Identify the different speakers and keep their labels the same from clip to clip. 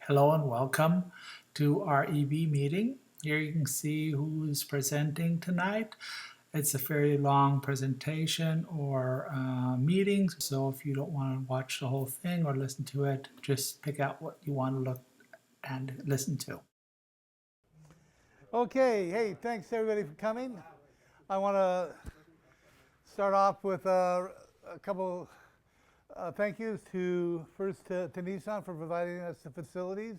Speaker 1: Hello and welcome to our EV meeting. Here you can see who is presenting tonight. It's a fairly long presentation or meeting, so if you don't want to watch the whole thing or listen to it, just pick out what you want to look and listen to.
Speaker 2: Okay, hey, thanks everybody for coming. I want to start off with a couple thank yous to Nissan for providing us the facilities.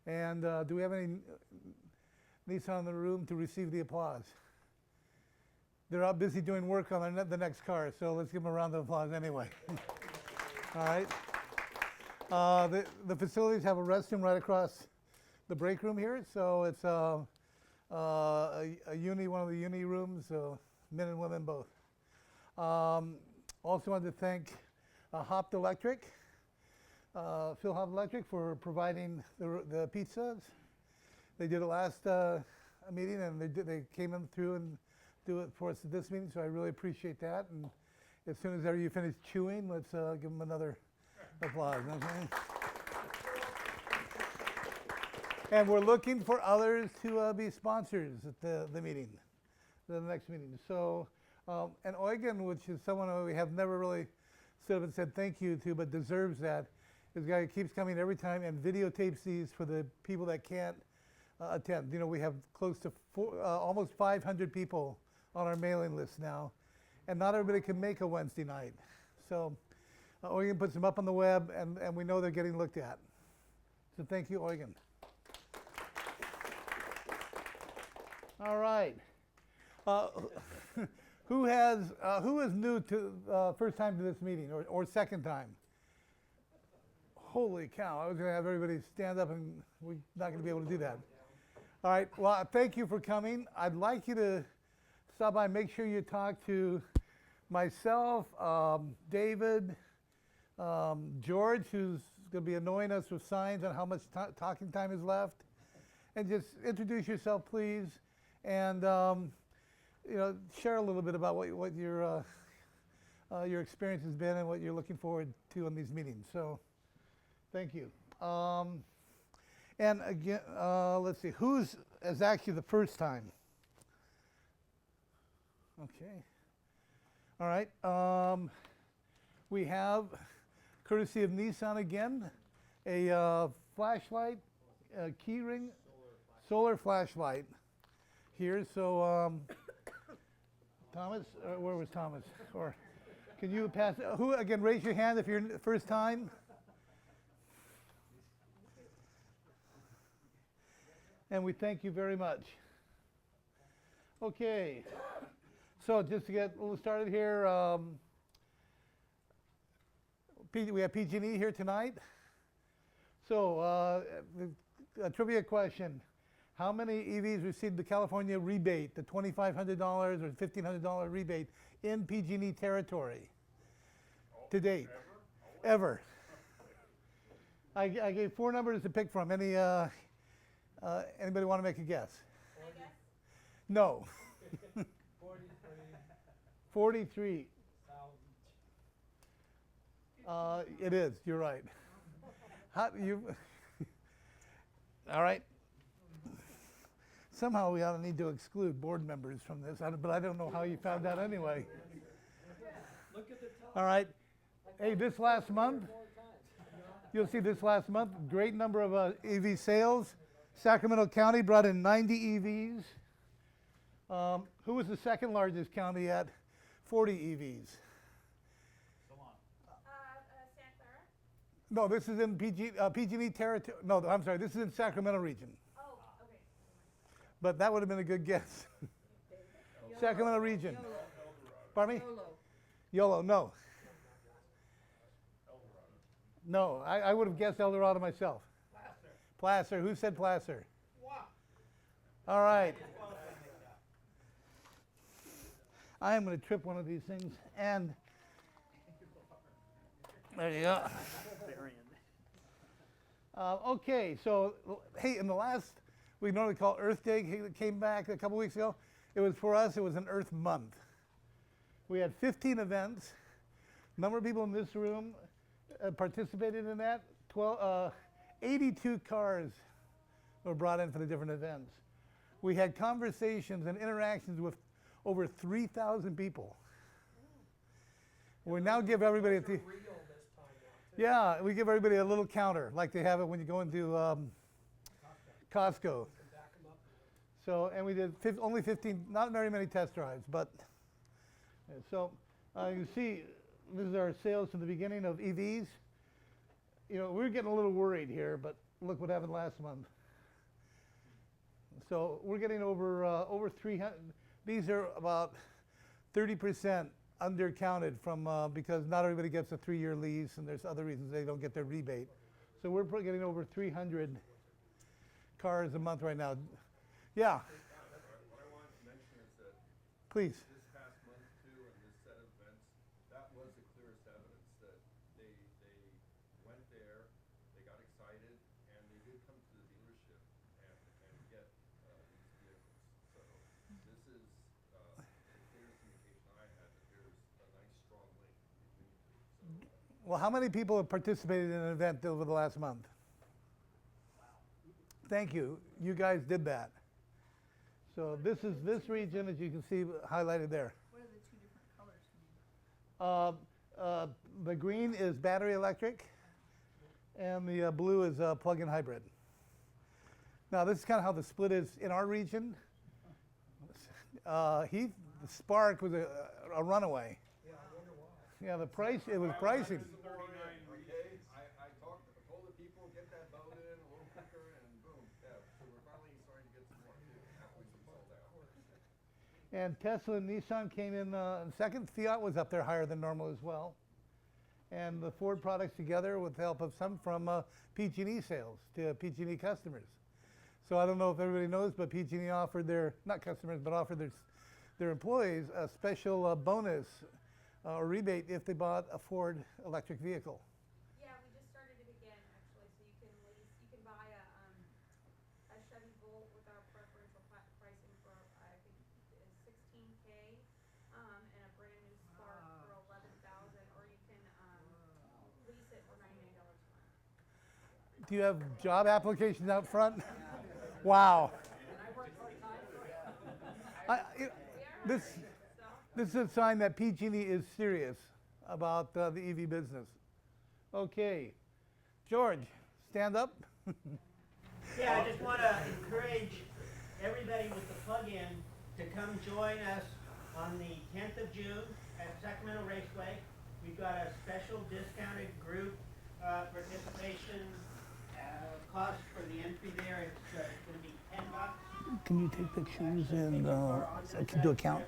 Speaker 2: And do we have any Nissan in the room to receive the applause? They're out busy doing work on the next car, so let's give them a round of applause anyway. All right. The facilities have a restroom right across the break room here, so it's one of the uni rooms, so men and women both. Also wanted to thank Hopped Electric, Phil Hopped Electric, for providing the pizzas. They did it last meeting, and they came in through and do it for us at this meeting, so I really appreciate that. And as soon as you finish chewing, let's give them another applause. Okay? And we're looking for others to be sponsors at the meeting, the next meeting. So, and Eugen, which is someone we have never really stood up and said thank you to, but deserves that, is a guy who keeps coming every time and videotapes these for the people that can't attend. You know, we have close to almost 500 people on our mailing list now, and not everybody can make a Wednesday night. So Eugen puts them up on the web, and we know they're getting looked at. So thank you, Eugen. All right. Who is new to first time to this meeting or second time? Holy cow! I was going to have everybody stand up, and we're not going to be able to do that. All right. Well, thank you for coming. I'd like you to stop by and make sure you talk to myself, David, George, who's going to be annoying us with signs on how much talking time is left, and just introduce yourself, please, and you know, share a little bit about what your experience has been and what you're looking forward to in these meetings. So, thank you. And again, let's see, who's is actually the first time? Okay. All right. We have, courtesy of Nissan again, a flashlight, a key ring, solar flashlight here. So, Thomas, where was Thomas? Or can you pass? Who again? Raise your hand if you're the first time. And we thank you very much. Okay, so just to get a little started here, we have PG&E here tonight. So a trivia question. How many EVs received the California rebate, the $2,500 or $1,500 rebate in PG&E territory to date? Ever. I gave 4 numbers to pick from. Anybody want to make a guess? 40? No. 43. It is. You're right. All right. Somehow we ought to need to exclude board members from this, but I don't know how you found that anyway. All right. Hey, this last month, you'll see this last month, great number of EV sales. Sacramento County brought in 90 EVs. Who was the second largest county at 40 EVs?
Speaker 3: Santa Clara?
Speaker 2: No, this is in PG&E territory. No, I'm sorry, this is in Sacramento region.
Speaker 3: Oh, okay.
Speaker 2: But that would have been a good guess. Sacramento region.
Speaker 4: YOLO.
Speaker 2: Pardon me?
Speaker 4: YOLO.
Speaker 2: YOLO, no. No, I would have guessed El Dorado myself. Placer. Who said Placer? All right. I am going to trip one of these things, and there you go. Okay, so hey, in the last, we normally call Earth Day, came back a couple weeks ago. It was for us, it was an Earth Month. We had 15 events. Number of people in this room participated in that. 82 cars were brought in for the different events. We had conversations and interactions with over 3,000 people. We now give everybody yeah, we give everybody a little counter, like they have it when you go into Costco. So, and we did only 15, not very many test drives, but so you see, this is our sales from the beginning of EVs. You know, we're getting a little worried here, but look what happened last month. So we're getting over 300. These are about 30% undercounted from because not everybody gets a 3-year lease, and there's other reasons they don't get their rebate. So we're getting over 300 cars a month right now. Yeah.
Speaker 4: What I wanted to mention is that
Speaker 2: Please.
Speaker 4: this past month too, and this set of events, that was the clearest evidence that they went there, they got excited, and they did come to the dealership and get these vehicles. So this is the clearest indication I had that there's a nice strong link between the two. So,
Speaker 2: Well, how many people have participated in an event over the last month? Thank you. You guys did that. So this is this region, as you can see highlighted there.
Speaker 3: What are the two different colors?
Speaker 2: The green is battery electric, and the blue is plug-in hybrid. Now this is kind of how the split is in our region. The Spark was a runaway.
Speaker 4: yeah, I wonder why.
Speaker 2: Yeah, the price, it was pricing.
Speaker 4: I told the people, get that vote in a little quicker, and boom, yeah. So we're finally starting to get some more too, after we sold out.
Speaker 2: And Tesla and Nissan came in second. Fiat was up there higher than normal as well. And the Ford products together with the help of some from PG&E sales to PG&E customers. So I don't know if everybody knows, but PG&E offered their, not customers, but offered their employees a special bonus or rebate if they bought a Ford electric vehicle.
Speaker 3: Yeah, we just started it again, actually, so you can lease, you can buy a Chevy Volt with our preferential pricing for, I think, $16K, and a brand new Spark for $11,000, or you can lease it for $99 a month.
Speaker 2: Do you have job applications out front? Wow. This is a sign that PG&E is serious about the EV business. Okay, George, stand up.
Speaker 5: Yeah, I just want to encourage everybody with the plug-in to come join us on the 10th of June at Sacramento Raceway. We've got a special discounted group participation cost for the entry there. It's going to be $10.
Speaker 2: Can you take pictures and do a count?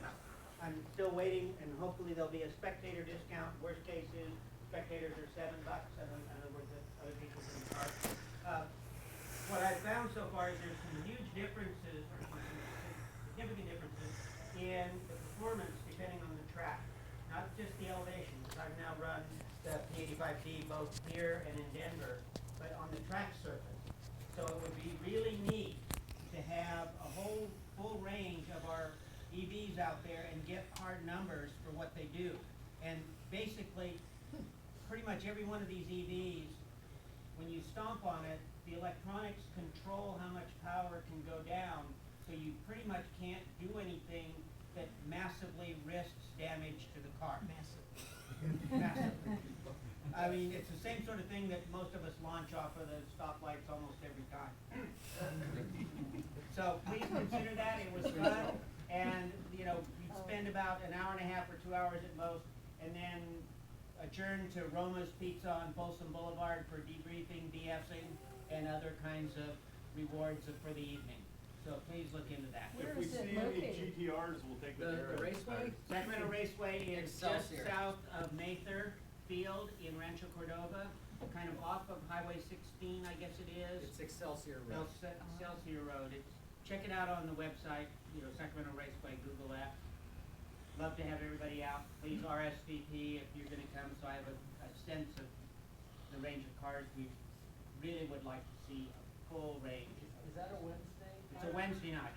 Speaker 5: I'm still waiting, and hopefully there'll be a spectator discount. Worst case is spectators are $7. In other words, other people in the car. What I've found so far is there's some huge differences, or some significant differences in the performance depending on the track, not just the elevation. Because I've now run the P85D both here and in Denver, but on the track surface. So it would be really neat to have a whole full range of our EVs out there and get hard numbers for what they do. And basically, pretty much every one of these EVs, when you stomp on it, the electronics control how much power can go down, so you pretty much can't do anything that massively risks damage to the car. Massively. I mean, it's the same sort of thing that most of us launch off of the stoplights almost every time. So please consider that. It was fun. And, you know, you'd spend about an hour and a half or 2 hours at most, and then adjourn to Roma's Pizza on Folsom Boulevard for debriefing, BSing, and other kinds of rewards for the evening. So please look into that.
Speaker 6: If we see any GTRs, we'll take the
Speaker 7: raceway?
Speaker 5: Sacramento Raceway is
Speaker 7: Excelsior.
Speaker 5: just south of Mather Field in Rancho Cordova, kind of off of Highway 16, I guess it is.
Speaker 7: It's Excelsior Road.
Speaker 5: Excelsior Road. Check it out on the website, you know, Sacramento Raceway, Google that. Love to have everybody out. Please RSVP if you're gonna come, so I have a sense of the range of cars. We really would like to see a full range.
Speaker 7: Is that a Wednesday?
Speaker 5: It's a Wednesday night.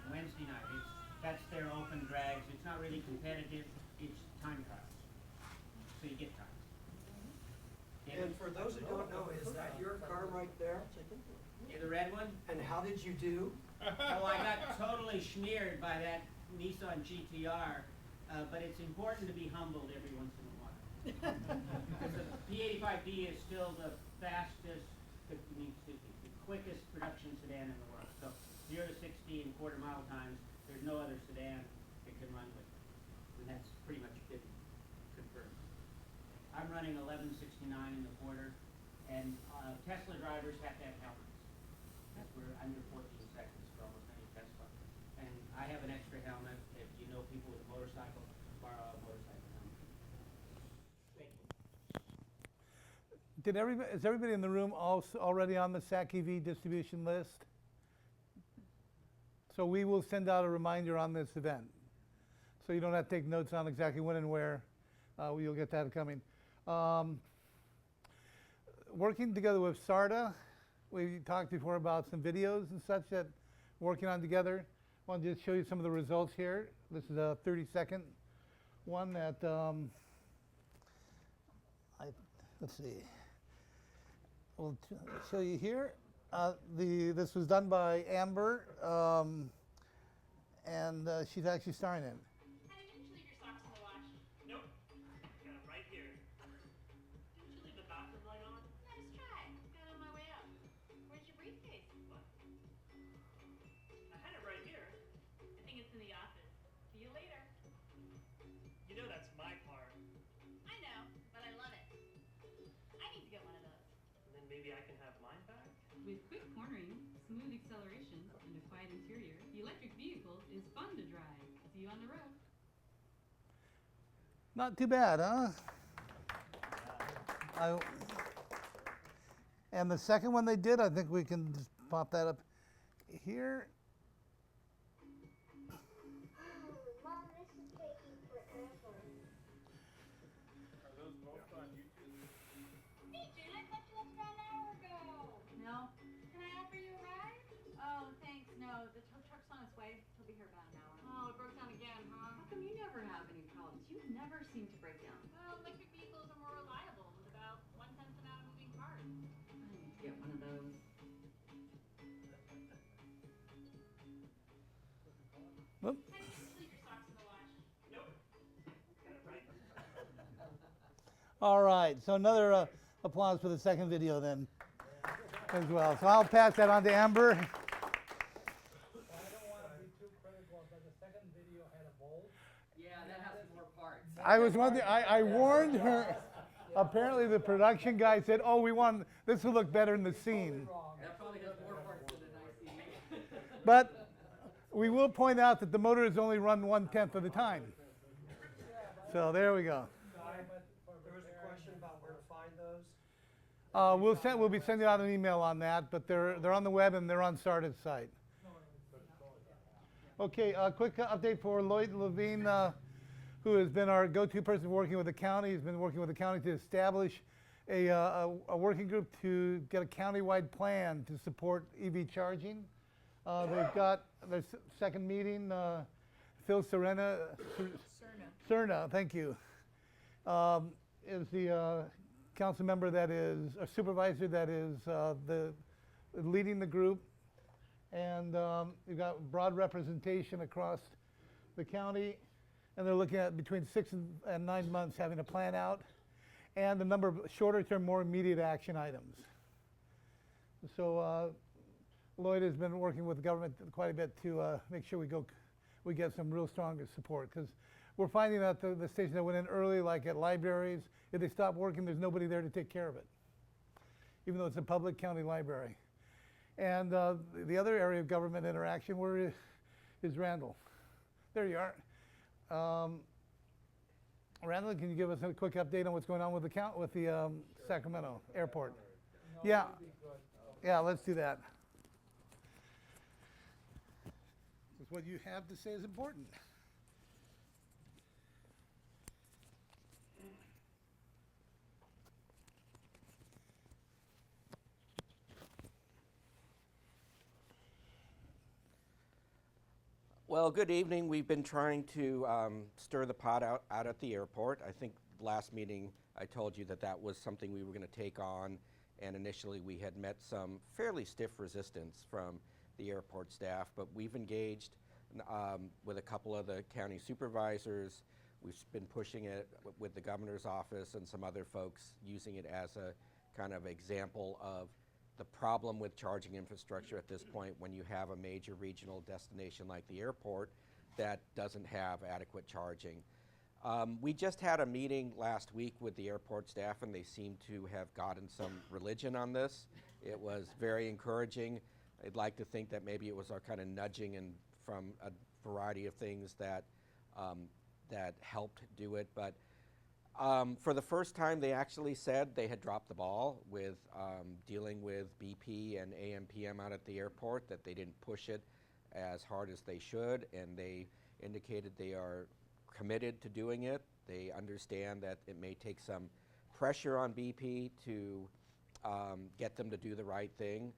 Speaker 5: That's their open drags. It's not really competitive, it's time trials. So you get time.
Speaker 8: And for those who don't know, is that your car right there?
Speaker 5: Yeah, the red one?
Speaker 8: And how did you do?
Speaker 5: Oh, I got totally smeared by that Nissan GTR, but it's important to be humbled every once in a while. Because the P85D is still the fastest, the quickest production sedan in the world. So 0 to 60 in quarter-mile times, there's no other sedan it can run with. And that's pretty much been confirmed. I'm running 1169 in the quarter, and Tesla drivers have to have helmets. That's we're under 14 seconds for almost any Tesla. And I have an extra helmet. If you know people with a motorcycle, borrow a motorcycle helmet. Thank you.
Speaker 2: Is everybody in the room already on the SacEV distribution list? So we will send out a reminder on this event. So you don't have to take notes on exactly when and where. You'll get that coming. Working together with SARTA, we talked before about some videos and such that we're working on together. I want to just show you some of the results here. This is a 30-second one that, let's see. We'll show you here. This was done by Amber, and she's actually starring in it.
Speaker 9: Honey, didn't you leave your socks in the wash?
Speaker 10: Nope. Got them right here. Didn't you leave the bathroom light on?
Speaker 9: Nice try. Got on my way up. Where's your briefcase?
Speaker 10: What? I had it right here.
Speaker 9: I think it's in the office. See you later.
Speaker 10: You know that's my car.
Speaker 9: I know, but I love it. I need to get one of those.
Speaker 10: And then maybe I can have mine back?
Speaker 11: With quick cornering, smooth acceleration, and a quiet interior, the electric vehicle is fun to drive. See you on the road.
Speaker 2: Not too bad, huh? And the second one they did, I think we can just pop that up here.
Speaker 12: Mom, this is taking forever.
Speaker 6: Are those both on YouTube?
Speaker 9: Hey, Jen, I thought you left about an hour ago. No. Can I offer you a ride? Oh, thanks. No, the tow truck's on its way. He'll be here about an hour. Oh, it broke down again, huh?
Speaker 11: How come you never have any problems? You never seem to break down.
Speaker 9: Well, electric vehicles are more reliable with about 1/10 the amount of moving parts.
Speaker 11: I need to get one of those.
Speaker 2: Whoop.
Speaker 9: Honey, didn't you leave your socks in the wash?
Speaker 10: Nope. Got it right.
Speaker 2: All right, so another applause for the second video then as well. So I'll pass that on to Amber.
Speaker 7: I don't want to be too critical, but the second video had a bolt.
Speaker 11: Yeah, that has more parts.
Speaker 2: I was wondering, I warned her. Apparently the production guy said, oh, this will look better in the scene.
Speaker 11: That probably has more parts than an IC.
Speaker 2: But we will point out that the motor is only run 1/10 of the time. So there we go.
Speaker 8: There was a question about where to find those.
Speaker 2: We'll be sending out an email on that, but they're on the web and they're on SARTA's site. Okay, a quick update for Lloyd Levine, who has been our go-to person working with the county. He's been working with the county to establish a working group to get a county-wide plan to support EV charging. They've got their second meeting. Phil Serna, thank you, is the council member that is, a supervisor that is leading the group. And you've got broad representation across the county. And they're looking at between 6 and 9 months having a plan out. And a number of shorter-term, more immediate action items. So Lloyd has been working with the government quite a bit to make sure we get some real strong support, because we're finding that the stations that went in early, like at libraries, if they stop working, there's nobody there to take care of it, even though it's a public county library. And the other area of government interaction is Randall. There you are. Randall, can you give us a quick update on what's going on with the Sacramento airport? Yeah. Yeah, let's do that. Because what you have to say is important.
Speaker 13: Well, good evening. We've been trying to stir the pot out at the airport. I think last meeting I told you that that was something we were going to take on, and initially we had met some fairly stiff resistance from the airport staff, but we've engaged with a couple of the county supervisors. We've been pushing it with the governor's office and some other folks, using it as a kind of example of the problem with charging infrastructure at this point when you have a major regional destination like the airport that doesn't have adequate charging. We just had a meeting last week with the airport staff, and they seem to have gotten some religion on this. It was very encouraging. I'd like to think that maybe it was our kind of nudging and from a variety of things that that helped do it. But for the first time, they actually said they had dropped the ball with dealing with BP and AMPM out at the airport, that they didn't push it as hard as they should, and they indicated they are committed to doing it. They understand that it may take some pressure on BP to get them to do the right thing,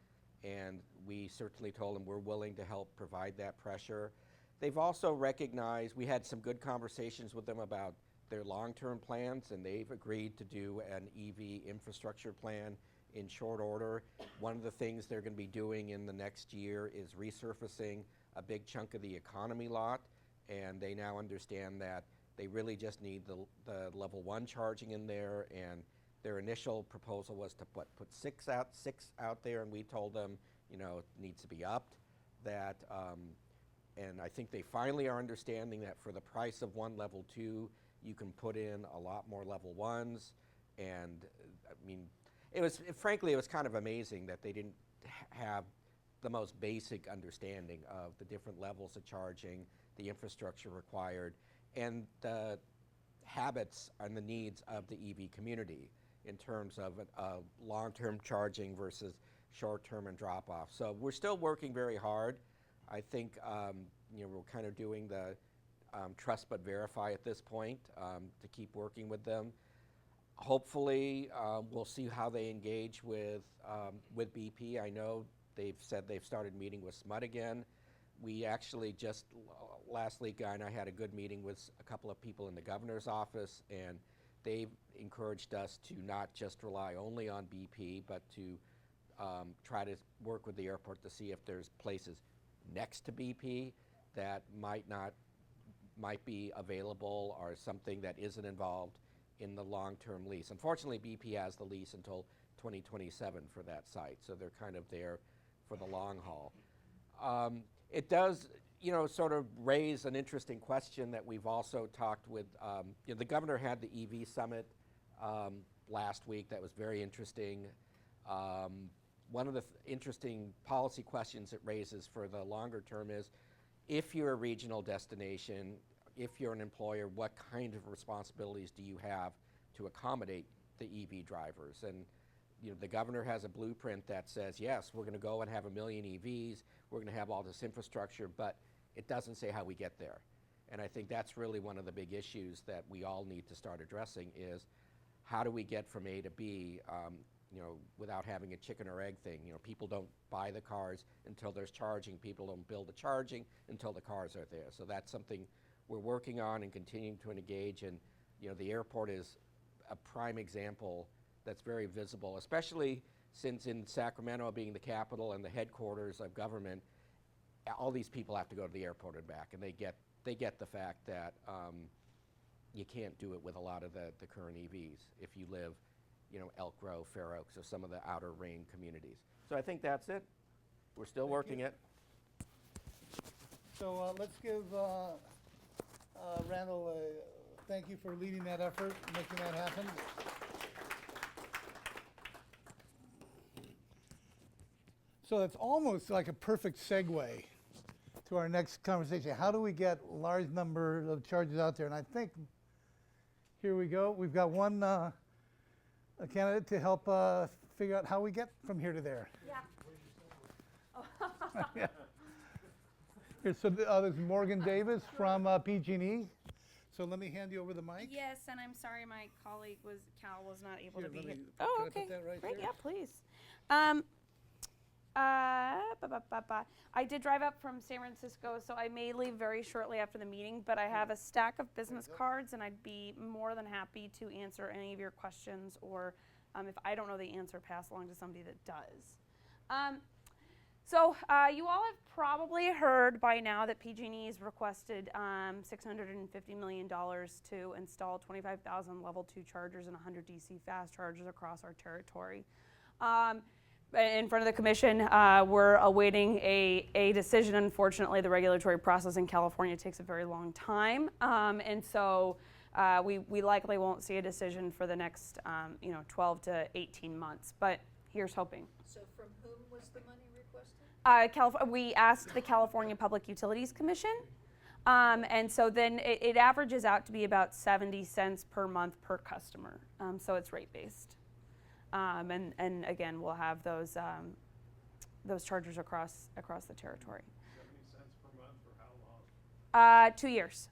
Speaker 13: and we certainly told them we're willing to help provide that pressure. They've also recognized, we had some good conversations with them about their long-term plans, and they've agreed to do an EV infrastructure plan in short order. One of the things they're going to be doing in the next year is resurfacing a big chunk of the economy lot, and they now understand that they really just need the level 1 charging in there, and their initial proposal was to put six out there, and we told them, you know, it needs to be upped. That, and I think they finally are understanding that for the price of one level 2, you can put in a lot more level 1s, and I mean, frankly, it was kind of amazing that they didn't have the most basic understanding of the different levels of charging, the infrastructure required, and the habits and the needs of the EV community in terms of long-term charging versus short-term and drop-off. So we're still working very hard. I think you know, we're kind of doing the trust but verify at this point to keep working with them. Hopefully, we'll see how they engage with BP. I know they've said they've started meeting with SMUD again. We actually just last week, Guy and I had a good meeting with a couple of people in the governor's office, and they've encouraged us to not just rely only on BP, but to try to work with the airport to see if there's places next to BP that might be available, or something that isn't involved in the long-term lease. Unfortunately, BP has the lease until 2027 for that site, so they're kind of there for the long haul. It does, you know, sort of raise an interesting question that we've also talked with, you know, the governor had the EV summit last week. That was very interesting. One of the interesting policy questions it raises for the longer term is, if you're a regional destination, if you're an employer, what kind of responsibilities do you have to accommodate the EV drivers? And you know, the governor has a blueprint that says, yes, we're going to go and have 1 million EVs, we're going to have all this infrastructure, but it doesn't say how we get there. And I think that's really one of the big issues that we all need to start addressing is, how do we get from A to B, you know, without having a chicken or egg thing? You know, people don't buy the cars until there's charging. People don't build the charging until the cars are there. So that's something we're working on and continuing to engage. And you know, the airport is a prime example that's very visible, especially since in Sacramento being the capital and the headquarters of government, all these people have to go to the airport and back, and they get the fact that you can't do it with a lot of the current EVs if you live, you know, Elk Grove, Fair Oaks, or some of the outer ring communities. So I think that's it. We're still working it.
Speaker 2: So let's give Randall thank you for leading that effort, making that happen. So it's almost like a perfect segue to our next conversation. How do we get a large number of charges out there? And I think, here we go. We've got one a candidate to help figure out how we get from here to there.
Speaker 3: Yeah.
Speaker 2: Yeah. Here, so there's Morgan Davis from PG&E. So let me hand you over the mic.
Speaker 3: Yes, and I'm sorry my colleague Cal was not able
Speaker 2: Here,
Speaker 3: to be
Speaker 2: let
Speaker 3: here.
Speaker 2: me-
Speaker 3: Oh,
Speaker 2: can I
Speaker 3: okay.
Speaker 2: put that right
Speaker 3: Great,
Speaker 2: there?
Speaker 3: yeah, please. I did drive up from San Francisco, so I may leave very shortly after the meeting, but I have a stack of business cards, and I'd be more than happy to answer any of your questions, or if I don't know the answer, pass along to somebody that does. So you all have probably heard by now that PG&E has requested $650 million to install 25,000 level 2 chargers and 100 DC fast chargers across our territory. In front of the commission, we're awaiting a decision. Unfortunately, the regulatory process in California takes a very long time, and so we likely won't see a decision for the next 12 to 18 months, but here's hoping.
Speaker 14: So from whom was the money requested?
Speaker 3: We asked the California Public Utilities Commission, and so then it averages out to be about 70 cents per month per customer, so it's rate-based. And again, we'll have those chargers across the territory.
Speaker 6: 70 cents per month for how long?
Speaker 3: 2 years.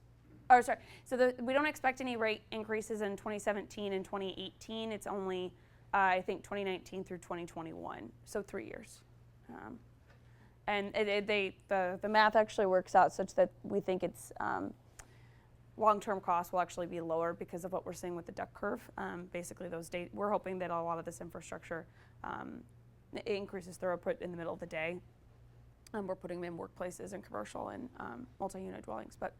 Speaker 3: Oh, sorry. So we don't expect any rate increases in 2017 and 2018. It's only, I think, 2019 through 2021. So 3 years. And the math actually works out such that we think it's long-term costs will actually be lower because of what we're seeing with the duck curve. Basically, we're hoping that a lot of this infrastructure increases throughput in the middle of the day. We're putting them in workplaces and commercial and multi-unit dwellings, but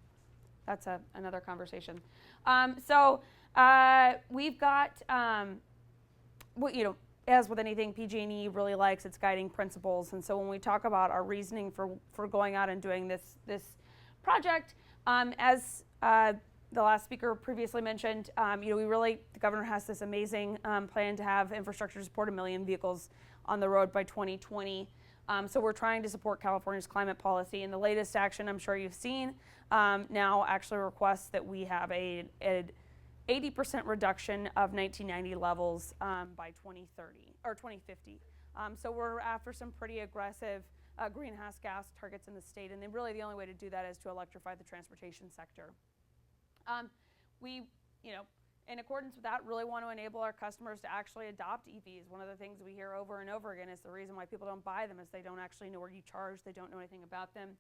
Speaker 3: that's another conversation. We've got, as with anything, PG&E really likes its guiding principles, and so when we talk about our reasoning for going out and doing this project, as the last speaker previously mentioned, the governor has this amazing plan to have infrastructure to support 1 million vehicles on the road by 2020. So we're trying to support California's climate policy, and the latest action I'm sure you've seen now actually requests that we have an 80% reduction of 1990 levels by 2030 or 2050. So we're after some pretty aggressive greenhouse gas targets in the state, and then really the only way to do that is to electrify the transportation sector. In accordance with that, really want to enable our customers to actually adopt EVs. One of the things we hear over and over again is the reason why people don't buy them is they don't actually know where you charge, they don't know anything about them.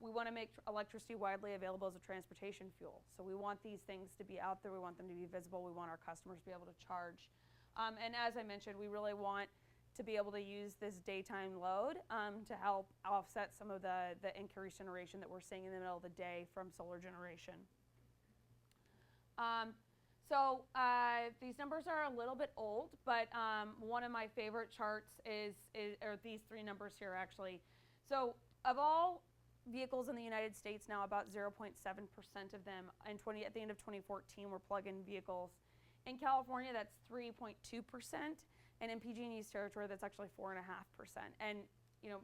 Speaker 3: We want to make electricity widely available as a transportation fuel. So we want these things to be out there, we want them to be visible, we want our customers to be able to charge. And as I mentioned, we really want to be able to use this daytime load to help offset some of the increased generation that we're seeing in the middle of the day from solar generation. These numbers are a little bit old, but one of my favorite charts are these three numbers here actually. So of all vehicles in the United States now, about 0.7% of them at the end of 2014 were plug-in vehicles. In California, that's 3.2%, and in PG&E's territory, that's actually 4.5%. And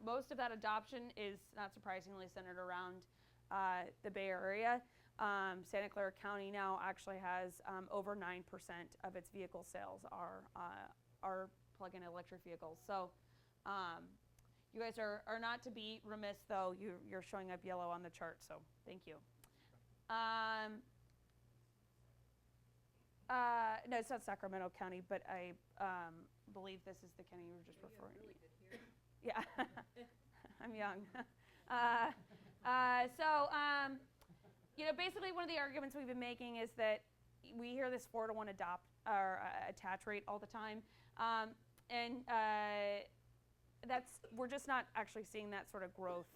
Speaker 3: most of that adoption is, not surprisingly, centered around the Bay Area. Santa Clara County now actually has over 9% of its vehicle sales are plug-in electric vehicles. So you guys are not to be remiss, though. You're showing up yellow on the chart, so thank you. No, it's not Sacramento County, but I believe this is the county you were just referring to.
Speaker 14: Really good hearing.
Speaker 3: Yeah, I'm young. Basically one of the arguments we've been making is that we hear this 4-to-1 attach rate all the time, we're just not actually seeing that sort of growth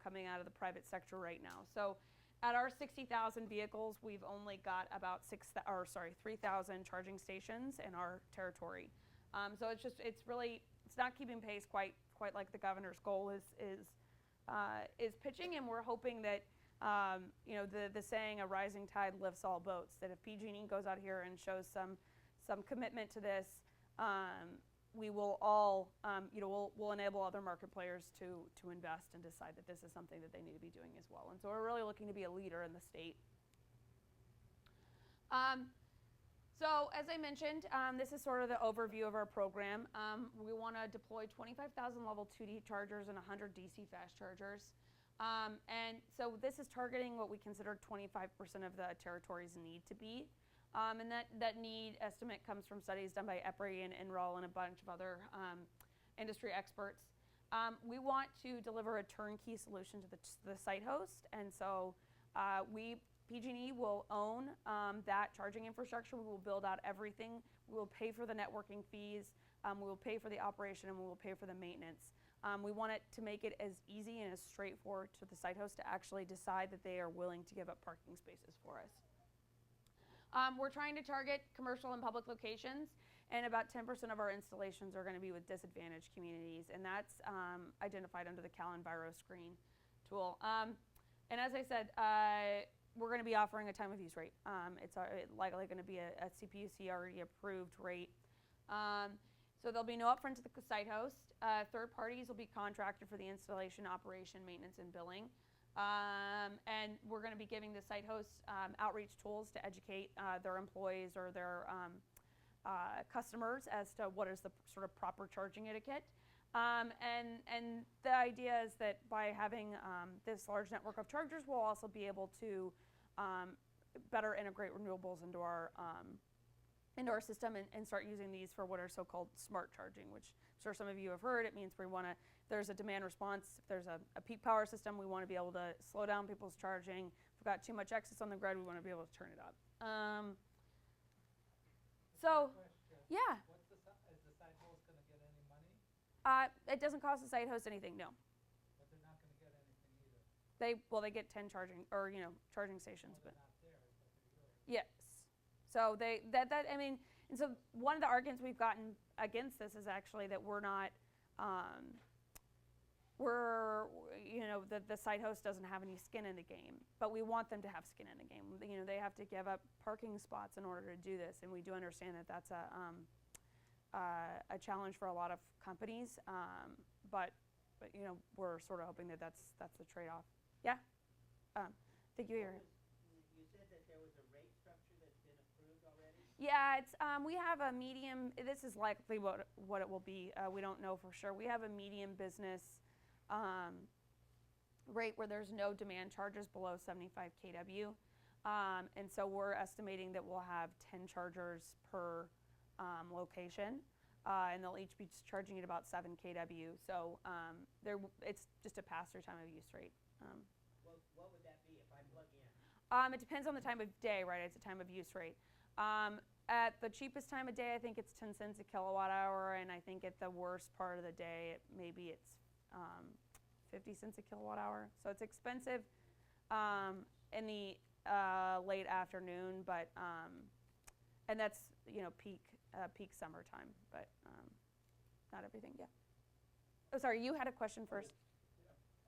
Speaker 3: coming out of the private sector right now. So at our 60,000 vehicles, we've only got about 3,000 charging stations in our territory. So it's not keeping pace quite like the governor's goal is pitching, and we're hoping that the saying, a rising tide lifts all boats, that if PG&E goes out here and shows some commitment to this, we will all, we'll enable other market players to invest and decide that this is something that they need to be doing as well. And so we're really looking to be a leader in the state. So as I mentioned, this is sort of the overview of our program. We want to deploy 25,000 level 2D chargers and 100 DC fast chargers. And so this is targeting what we consider 25% of the territory's need to be. And that need estimate comes from studies done by EPRI and NREL and a bunch of other industry experts. We want to deliver a turnkey solution to the site host, and so PG&E will own that charging infrastructure. We will build out everything. We will pay for the networking fees. We will pay for the operation, and we will pay for the maintenance. We want it to make it as easy and as straightforward to the site host to actually decide that they are willing to give up parking spaces for us. We're trying to target commercial and public locations, and about 10% of our installations are going to be with disadvantaged communities, and that's identified under the CalEnviro screen tool. And as I said, we're going to be offering a time of use rate. It's likely going to be a CPUC already approved rate. So there'll be no upfront to the site host. Third parties will be contracted for the installation, operation, maintenance, and billing. And we're going to be giving the site hosts outreach tools to educate their employees or their customers as to what is the sort of proper charging etiquette. And the idea is that by having this large network of chargers, we'll also be able to better integrate renewables into our system and start using these for what are so-called smart charging, which I'm sure some of you have heard. It means there's a demand response. If there's a peak power system, we want to be able to slow down people's charging. If we've got too much excess on the grid, we want to be able to turn it up. Yeah.
Speaker 7: Is the site host going to get any money?
Speaker 3: It doesn't cost the site host anything, no.
Speaker 7: But they're not going to get anything either.
Speaker 3: They get 10 charging stations,
Speaker 7: They're
Speaker 3: but
Speaker 7: not there, is what they really.
Speaker 3: yes. So and so one of the arguments we've gotten against this is actually that we're not, the site host doesn't have any skin in the game, but we want them to have skin in the game. They have to give up parking spots in order to do this, and we do understand that that's a challenge for a lot of companies, but we're sort of hoping that that's the trade-off. Yeah. Thank you.
Speaker 5: You said that there was a rate structure that's been approved already?
Speaker 3: Yeah, we have a medium. This is likely what it will be. We don't know for sure. We have a medium business rate where there's no demand charges below 75 kW, and so we're estimating that we'll have 10 chargers per location, and they'll each be charging at about 7 kW. So it's just a pass-through time of use rate.
Speaker 5: What would that be if I plug in?
Speaker 3: It depends on the time of day, right? It's a time of use rate. At the cheapest time of day, I think it's 10 cents a kilowatt hour, and I think at the worst part of the day, maybe it's 50 cents a kilowatt hour. So it's expensive in the late afternoon, but and that's peak summertime, but not everything. Yeah. Oh, sorry, you had a question first.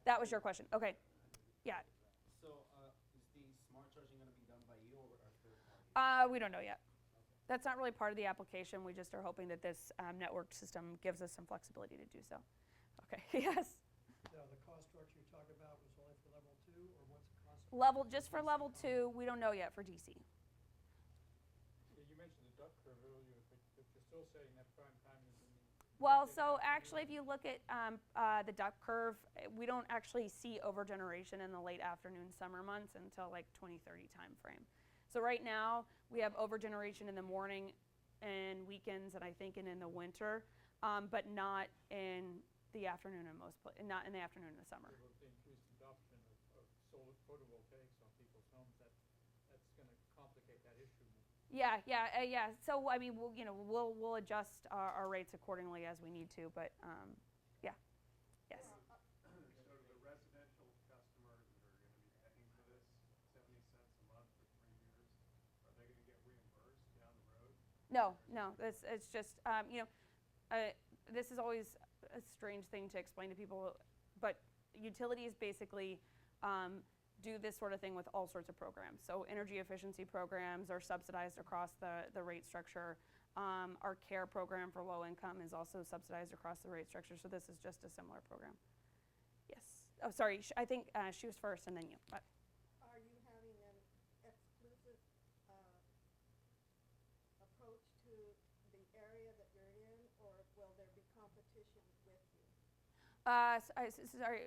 Speaker 3: That was your question. Okay. Yeah.
Speaker 15: So is the smart charging going to be done by you or a third party?
Speaker 3: We don't know yet. Okay. That's not really part of the application. We just are hoping that this network system gives us some flexibility to do so. Okay. Yes.
Speaker 8: Now, the cost structure you talked about was only for level 2, or what's the cost?
Speaker 3: Just for level 2, we don't know yet for DC.
Speaker 6: You mentioned the duck curve earlier, but you're still saying that prime time is in the...
Speaker 3: Well, so actually, if you look at the duck curve, we don't actually see overgeneration in the late afternoon summer months until like 2030 time frame. So right now, we have overgeneration in the morning and weekends, and I think in the winter, but not in the afternoon not in the afternoon in the summer.
Speaker 6: With the increased adoption of solar photovoltaics on people's homes, that's going to complicate that issue.
Speaker 3: Yeah. So I mean, we'll adjust our rates accordingly as we need to, but yeah. Yes.
Speaker 6: So the residential customers that are going to be paying for this 70 cents a month for 3 years, are they going to get reimbursed down the road?
Speaker 3: No. It's just this is always a strange thing to explain to people, but utilities basically do this sort of thing with all sorts of programs. So energy efficiency programs are subsidized across the rate structure. Our CARE program for low income is also subsidized across the rate structure, so this is just a similar program. Yes. Oh, sorry, I think she was first and then you. But.
Speaker 12: Are you having an exclusive approach to the area that you're in, or will there be competition with you?
Speaker 3: Sorry.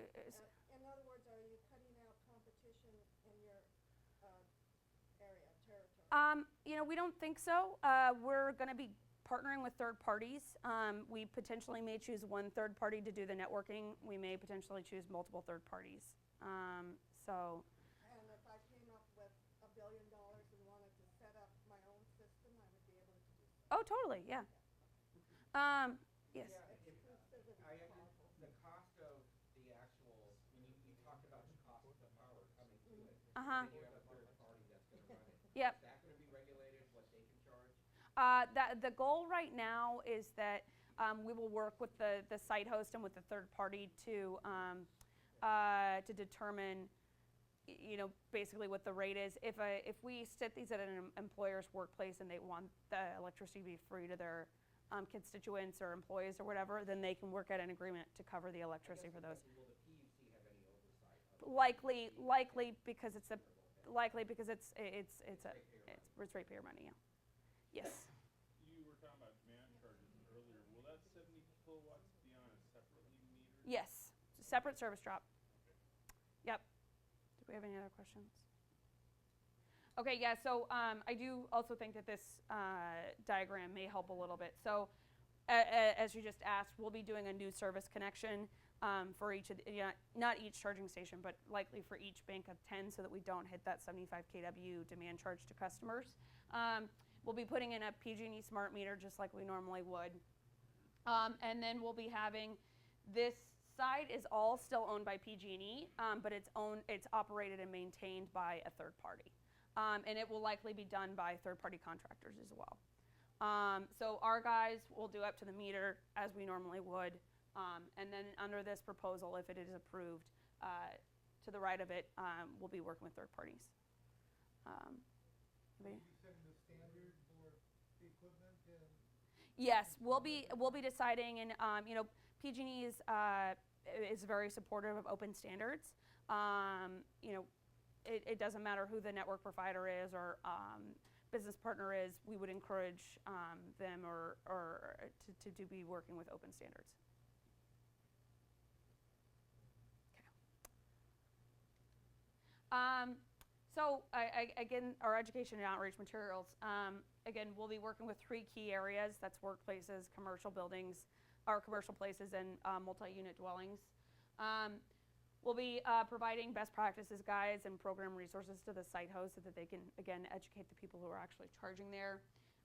Speaker 12: In other words, are you cutting out competition in your area, territory?
Speaker 3: We don't think so. We're going to be partnering with third parties. We potentially may choose one third party to do the networking. We may potentially choose multiple third parties. So.
Speaker 12: And if I came up with $1 billion and wanted to set up my own system, I would be able to do so.
Speaker 3: Oh, totally, yeah. Yes.
Speaker 15: Yeah, the cost of the actual, you talked about the cost of the power coming to it.
Speaker 3: Uh-huh.
Speaker 15: And you have a third party that's going to run it.
Speaker 3: Yep.
Speaker 15: Is that going to be regulated, what they can charge?
Speaker 3: The goal right now is that we will work with the site host and with the third party to determine, basically what the rate is. If we set these at an employer's workplace and they want the electricity to be free to their constituents or employees or whatever, then they can work out an agreement to cover the electricity for those.
Speaker 15: Will the PUC have any oversight of
Speaker 3: Likely because it's ratepayer money. Yeah. Yes.
Speaker 6: You were talking about demand charges earlier. Will that 70 kilowatts be on a separately metered?
Speaker 3: Yes. Separate service drop. Yep. Do we have any other questions? Okay, yeah, so I do also think that this diagram may help a little bit. So as you just asked, we'll be doing a new service connection for each of not each charging station, but likely for each bank of 10 so that we don't hit that 75 kW demand charge to customers. We'll be putting in a PG&E smart meter just like we normally would. And then we'll be having this side is all still owned by PG&E, but it's operated and maintained by a third party. And it will likely be done by third-party contractors as well. So our guys will do up to the meter as we normally would. And then under this proposal, if it is approved, to the right of it, we'll be working with third parties.
Speaker 2: Are you setting the standard for the equipment?
Speaker 3: Yes, we'll be deciding, and PG&E is very supportive of open standards. It doesn't matter who the network provider is or business partner is. We would encourage them to be working with open standards. Okay. So again, our education and outreach materials. Again, we'll be working with 3 key areas. That's workplaces, commercial buildings, or commercial places, and multi-unit dwellings. We'll be providing best practices guides and program resources to the site host so that they can, again, educate the people who are actually charging there.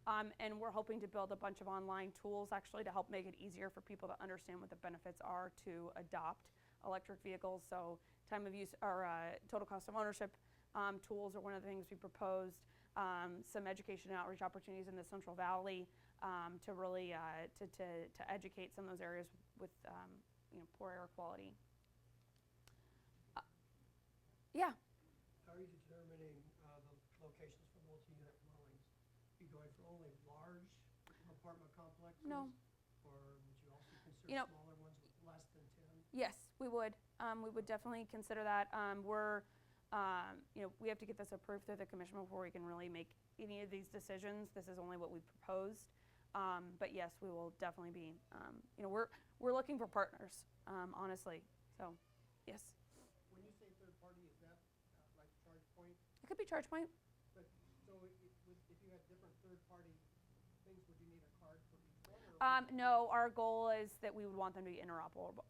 Speaker 3: And we're hoping to build a bunch of online tools actually to help make it easier for people to understand what the benefits are to adopt electric vehicles. So time of use or total cost of ownership tools are one of the things we proposed. Some education and outreach opportunities in the Central Valley to really to educate some of those areas with poor air quality. Yeah.
Speaker 8: How are you determining the locations for multi-unit dwellings? Are you going for only large apartment complexes?
Speaker 3: No.
Speaker 8: Or would you also consider smaller ones with less than 10?
Speaker 3: Yes, we would. We would definitely consider that. We have to get this approved through the commission before we can really make any of these decisions. This is only what we proposed. But yes, we will definitely be, we're looking for partners, honestly. So, yes.
Speaker 8: When you say third party, is that like ChargePoint?
Speaker 3: It could be ChargePoint.
Speaker 8: But so if you had different third party things, would you need a card for each one?
Speaker 3: No, our goal is that we would want them to be interoperable.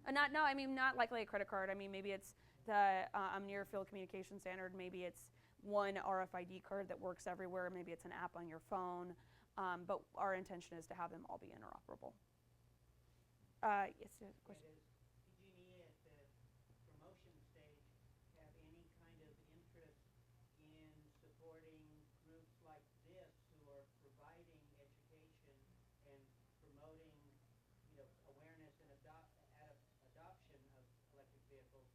Speaker 3: Not likely a credit card. I mean, maybe it's the near field communication standard. Maybe it's one RFID card that works everywhere. Maybe it's an app on your phone. But our intention is to have them all be interoperable. Yes, question.
Speaker 5: Does PG&E at the promotion stage have any kind of interest in supporting groups like this who are providing education and promoting, awareness and adoption of electric vehicles?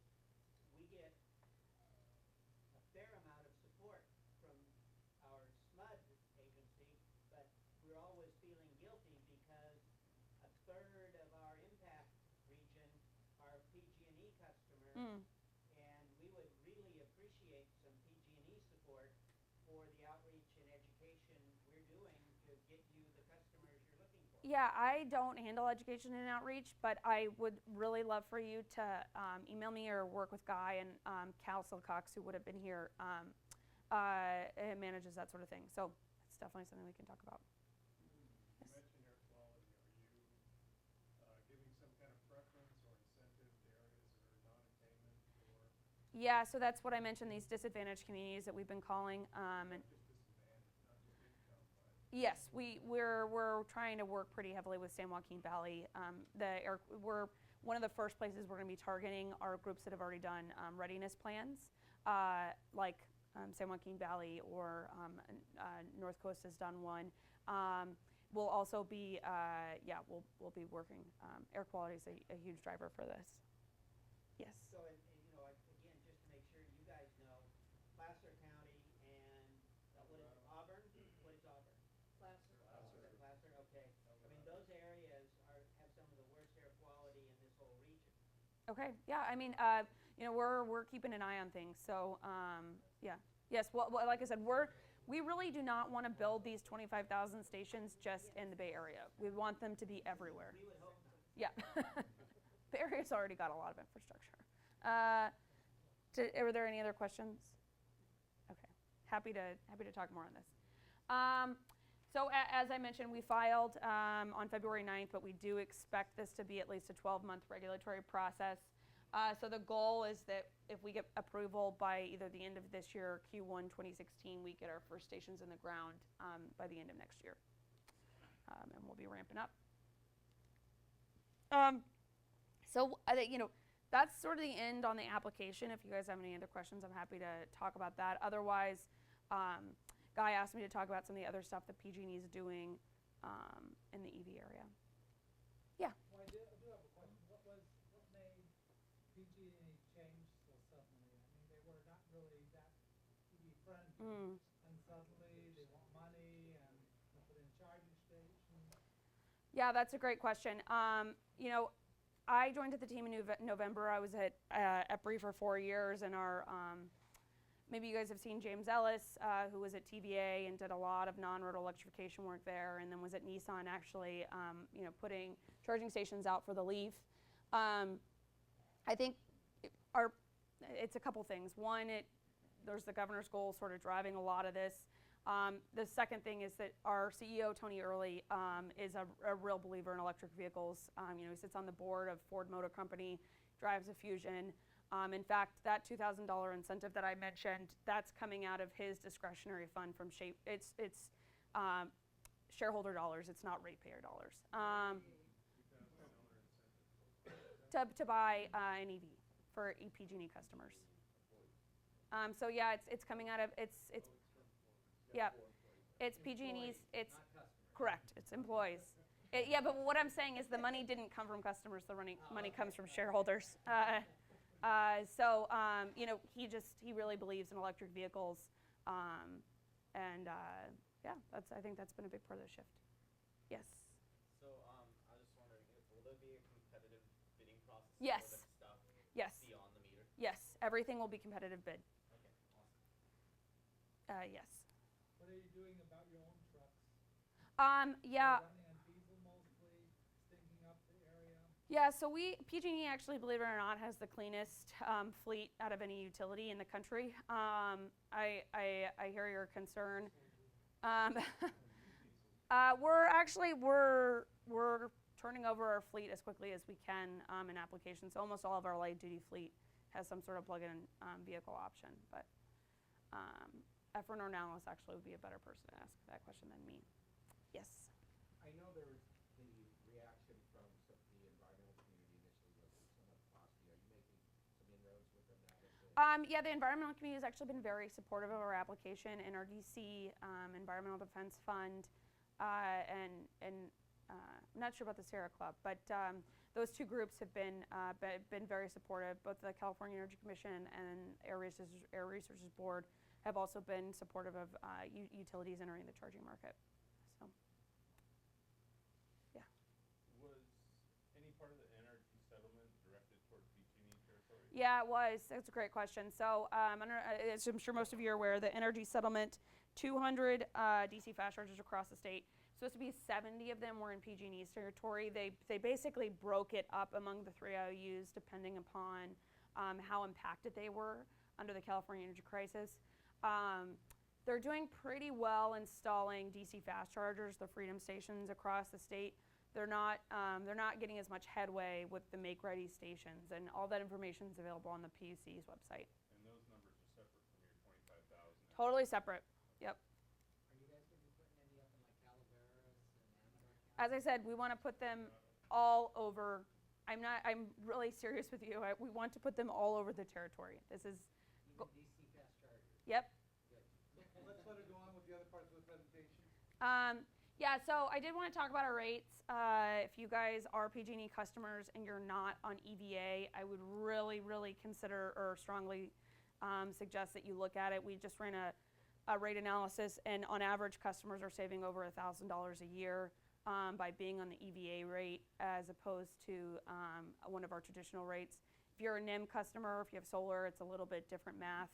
Speaker 5: We get a fair amount of support from our SMUD agency, but we're always feeling guilty because a third of our impact region are PG&E customers, and we would really appreciate some PG&E support for the outreach and education we're doing to get you the customers you're looking for.
Speaker 3: Yeah, I don't handle education and outreach, but I would really love for you to email me or work with Guy and Cal Silcox, who would have been here, manages that sort of thing. So definitely something we can talk about.
Speaker 6: You mentioned air quality. Are you giving some kind of preference or incentive to areas that are non-attainment or?
Speaker 3: Yeah, so that's what I mentioned, these disadvantaged communities that we've been calling.
Speaker 6: Not just disadvantage, not just income, but.
Speaker 3: Yes, we're trying to work pretty heavily with San Joaquin Valley. We're one of the first places we're going to be targeting are groups that have already done readiness plans, like San Joaquin Valley or North Coast has done one. We'll also be, we'll be working. Air quality is a huge driver for this. Yes.
Speaker 5: So, and you know, again, just to make sure you guys know, Placer County and what is it, Auburn? What is Auburn?
Speaker 14: Placer.
Speaker 5: Placer, okay. I mean, those areas have some of the worst air quality in this whole region.
Speaker 3: Okay. Yeah. I mean, you know, we're keeping an eye on things. So, yeah. Yes. Well, like I said, we really do not want to build these 25,000 stations just in the Bay Area. We want them to be everywhere.
Speaker 5: We would hope so.
Speaker 3: Yeah. Bay Area's already got a lot of infrastructure. Are there any other questions? Okay. Happy to talk more on this. So as I mentioned, we filed on February 9th, but we do expect this to be at least a 12-month regulatory process. So the goal is that if we get approval by either the end of this year or Q1 2016, we get our first stations in the ground by the end of next year. And we'll be ramping up. So you know, that's sort of the end on the application. If you guys have any other questions, I'm happy to talk about that. Otherwise, Guy asked me to talk about some of the other stuff that PG&E is doing in the EV area. Yeah.
Speaker 7: Well, I do have a question. What made PG&E change so suddenly? I mean, they were not really that EV friendly, and suddenly they want money and they put in charging stations.
Speaker 3: Yeah, that's a great question. You know, I joined at the team in November. I was at EPRI for 4 years, and our maybe you guys have seen James Ellis, who was at TVA and did a lot of non-road electrification work there, and then was at Nissan actually, you know, putting charging stations out for the Leaf. I think it's a couple things. One, there's the governor's goal sort of driving a lot of this. The second thing is that our CEO, Tony Early, is a real believer in electric vehicles. You know, he sits on the board of Ford Motor Company, drives a Fusion. In fact, that $2,000 incentive that I mentioned, that's coming out of his discretionary fund from it's shareholder dollars. It's not ratepayer dollars. To buy an EV for PG&E customers. So yeah, it's coming out of yeah, it's PG&E's. It's correct. It's employees. Yeah, but what I'm saying is the money didn't come from customers. The money comes from shareholders. So you know, he really believes in electric vehicles, and yeah, I think that's been a big part of the shift. Yes.
Speaker 16: So I was just wondering, will there be a competitive bidding process?
Speaker 3: Yes.
Speaker 16: For that stuff
Speaker 3: Yes.
Speaker 16: beyond the meter?
Speaker 3: Yes. Everything will be competitive bid.
Speaker 16: Okay. Awesome.
Speaker 3: Yes.
Speaker 7: What are you doing about your own trucks?
Speaker 3: Yeah.
Speaker 7: Running on diesel mostly, stinking up the area.
Speaker 3: Yeah, so PG&E actually, believe it or not, has the cleanest fleet out of any utility in the country. I hear your concern. We're turning over our fleet as quickly as we can in applications. So almost all of our light duty fleet has some sort of plug-in vehicle option. But Efren Ornelas actually would be a better person to ask that question than me. Yes.
Speaker 15: I know there was the reaction from some of the environmental community initially was somewhat costly. Are you making some inroads with them now?
Speaker 3: Yeah, the environmental community has actually been very supportive of our application. NRDC, Environmental Defense Fund, and I'm not sure about the Sierra Club, but those two groups have been very supportive. Both the California Energy Commission and Air Resources Board have also been supportive of utilities entering the charging market. So, yeah. Was
Speaker 4: any part of the NRG settlement directed toward PG&E territory?
Speaker 3: Yeah, it was. That's a great question. So, as I'm sure most of you are aware, the energy settlement, 200 DC fast chargers across the state. Supposed to be 70 of them were in PG&E's territory. They basically broke it up among the 3 IOUs depending upon how impacted they were under the California energy crisis. They're doing pretty well installing DC fast chargers, the Freedom stations across the state. They're not getting as much headway with the make-ready stations, and all that information is available on the PUC's website.
Speaker 6: And those numbers are separate from your 25,000?
Speaker 3: Totally separate, yep.
Speaker 15: Are you guys going to be putting any up in like Calaveras and Amador County?
Speaker 3: As I said, we want to put them all over. I'm really serious with you. We want to put them all over the territory. This is.
Speaker 15: Even DC fast chargers?
Speaker 3: Yep.
Speaker 2: Well, let's let her go on with the other parts of the presentation.
Speaker 3: Yeah, so I did want to talk about our rates. If you guys are PG&E customers and you're not on EVA, I would really, really consider or strongly suggest that you look at it. We just ran a rate analysis, and on average, customers are saving over $1,000 a year by being on the EVA rate as opposed to one of our traditional rates. If you're a NEM customer, if you have solar, it's a little bit different math.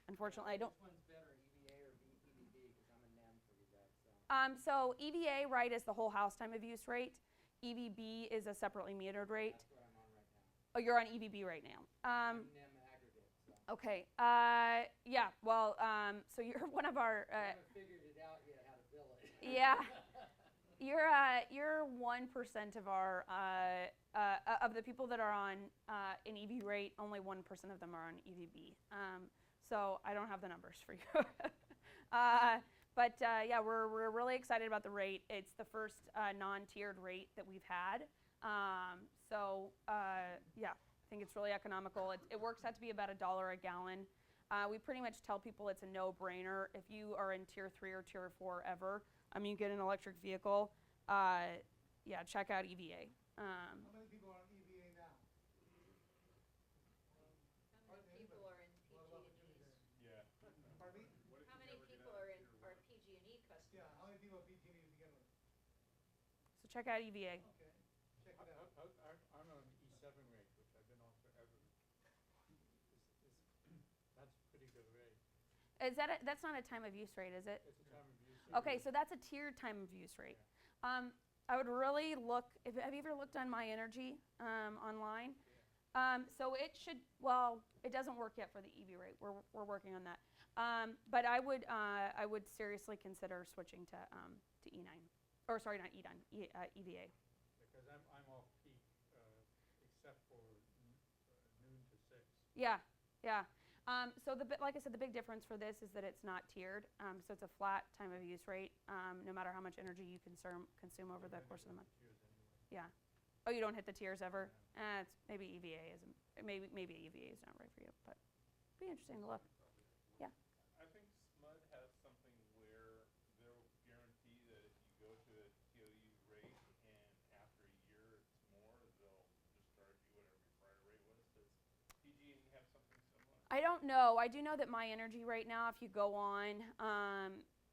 Speaker 3: Unfortunately, I don't.
Speaker 15: Which one's better, EVA or BVD? Because I'm a NEM for you guys.
Speaker 3: So EVA, right, is the whole house time of use rate. EVB is a separately metered rate.
Speaker 15: That's what I'm on right now.
Speaker 3: Oh, you're on EVB right now.
Speaker 15: I'm NEM aggregate. So.
Speaker 3: Okay. Yeah. Well, so you're one of our.
Speaker 15: I haven't figured it out yet how to bill it.
Speaker 3: Yeah. You're 1% of our of the people that are on an EV rate. Only 1% of them are on EVB. So I don't have the numbers for you. But yeah, we're really excited about the rate. It's the first non-tiered rate that we've had. So yeah, I think it's really economical. It works out to be about $1 a gallon. We pretty much tell people it's a no-brainer. If you are in Tier 3 or Tier 4 ever, you get an electric vehicle, yeah, check out EVA.
Speaker 2: How many people are on EVA now?
Speaker 14: How many people are in PG&Es?
Speaker 6: Yeah.
Speaker 2: Pardon me?
Speaker 14: How many people are PG&E customers?
Speaker 2: Yeah, how many people are PG&E to begin with?
Speaker 3: So check out EVA.
Speaker 2: Okay, check it out.
Speaker 6: I'm on E7 rate, which I've been on forever. That's a pretty good rate.
Speaker 3: That's not a time of use rate, is it?
Speaker 6: It's a time of use rate.
Speaker 3: Okay, so that's a tiered time of use rate. I would really look, have you ever looked on My Energy online? So it should, well, it doesn't work yet for the EV rate. We're working on that. But I would seriously consider switching to E9. Or sorry, not E9, EVA.
Speaker 6: Because I'm off peak, except for noon to 6.
Speaker 3: Yeah, yeah. So like I said, the big difference for this is that it's not tiered. So it's a flat time of use rate, no matter how much energy you consume over the course of the month. Yeah. Oh, you don't hit the tiers ever? It's maybe EVA isn't. Maybe EVA is not right for you, but it'd be interesting to look. Yeah.
Speaker 6: I think SMUD has something where they'll guarantee that if you go to a TOU rate and after a year it's more, they'll just charge you whatever your prior rate was. Does PG&E have something similar?
Speaker 3: I don't know. I do know that My Energy right now, if you go on,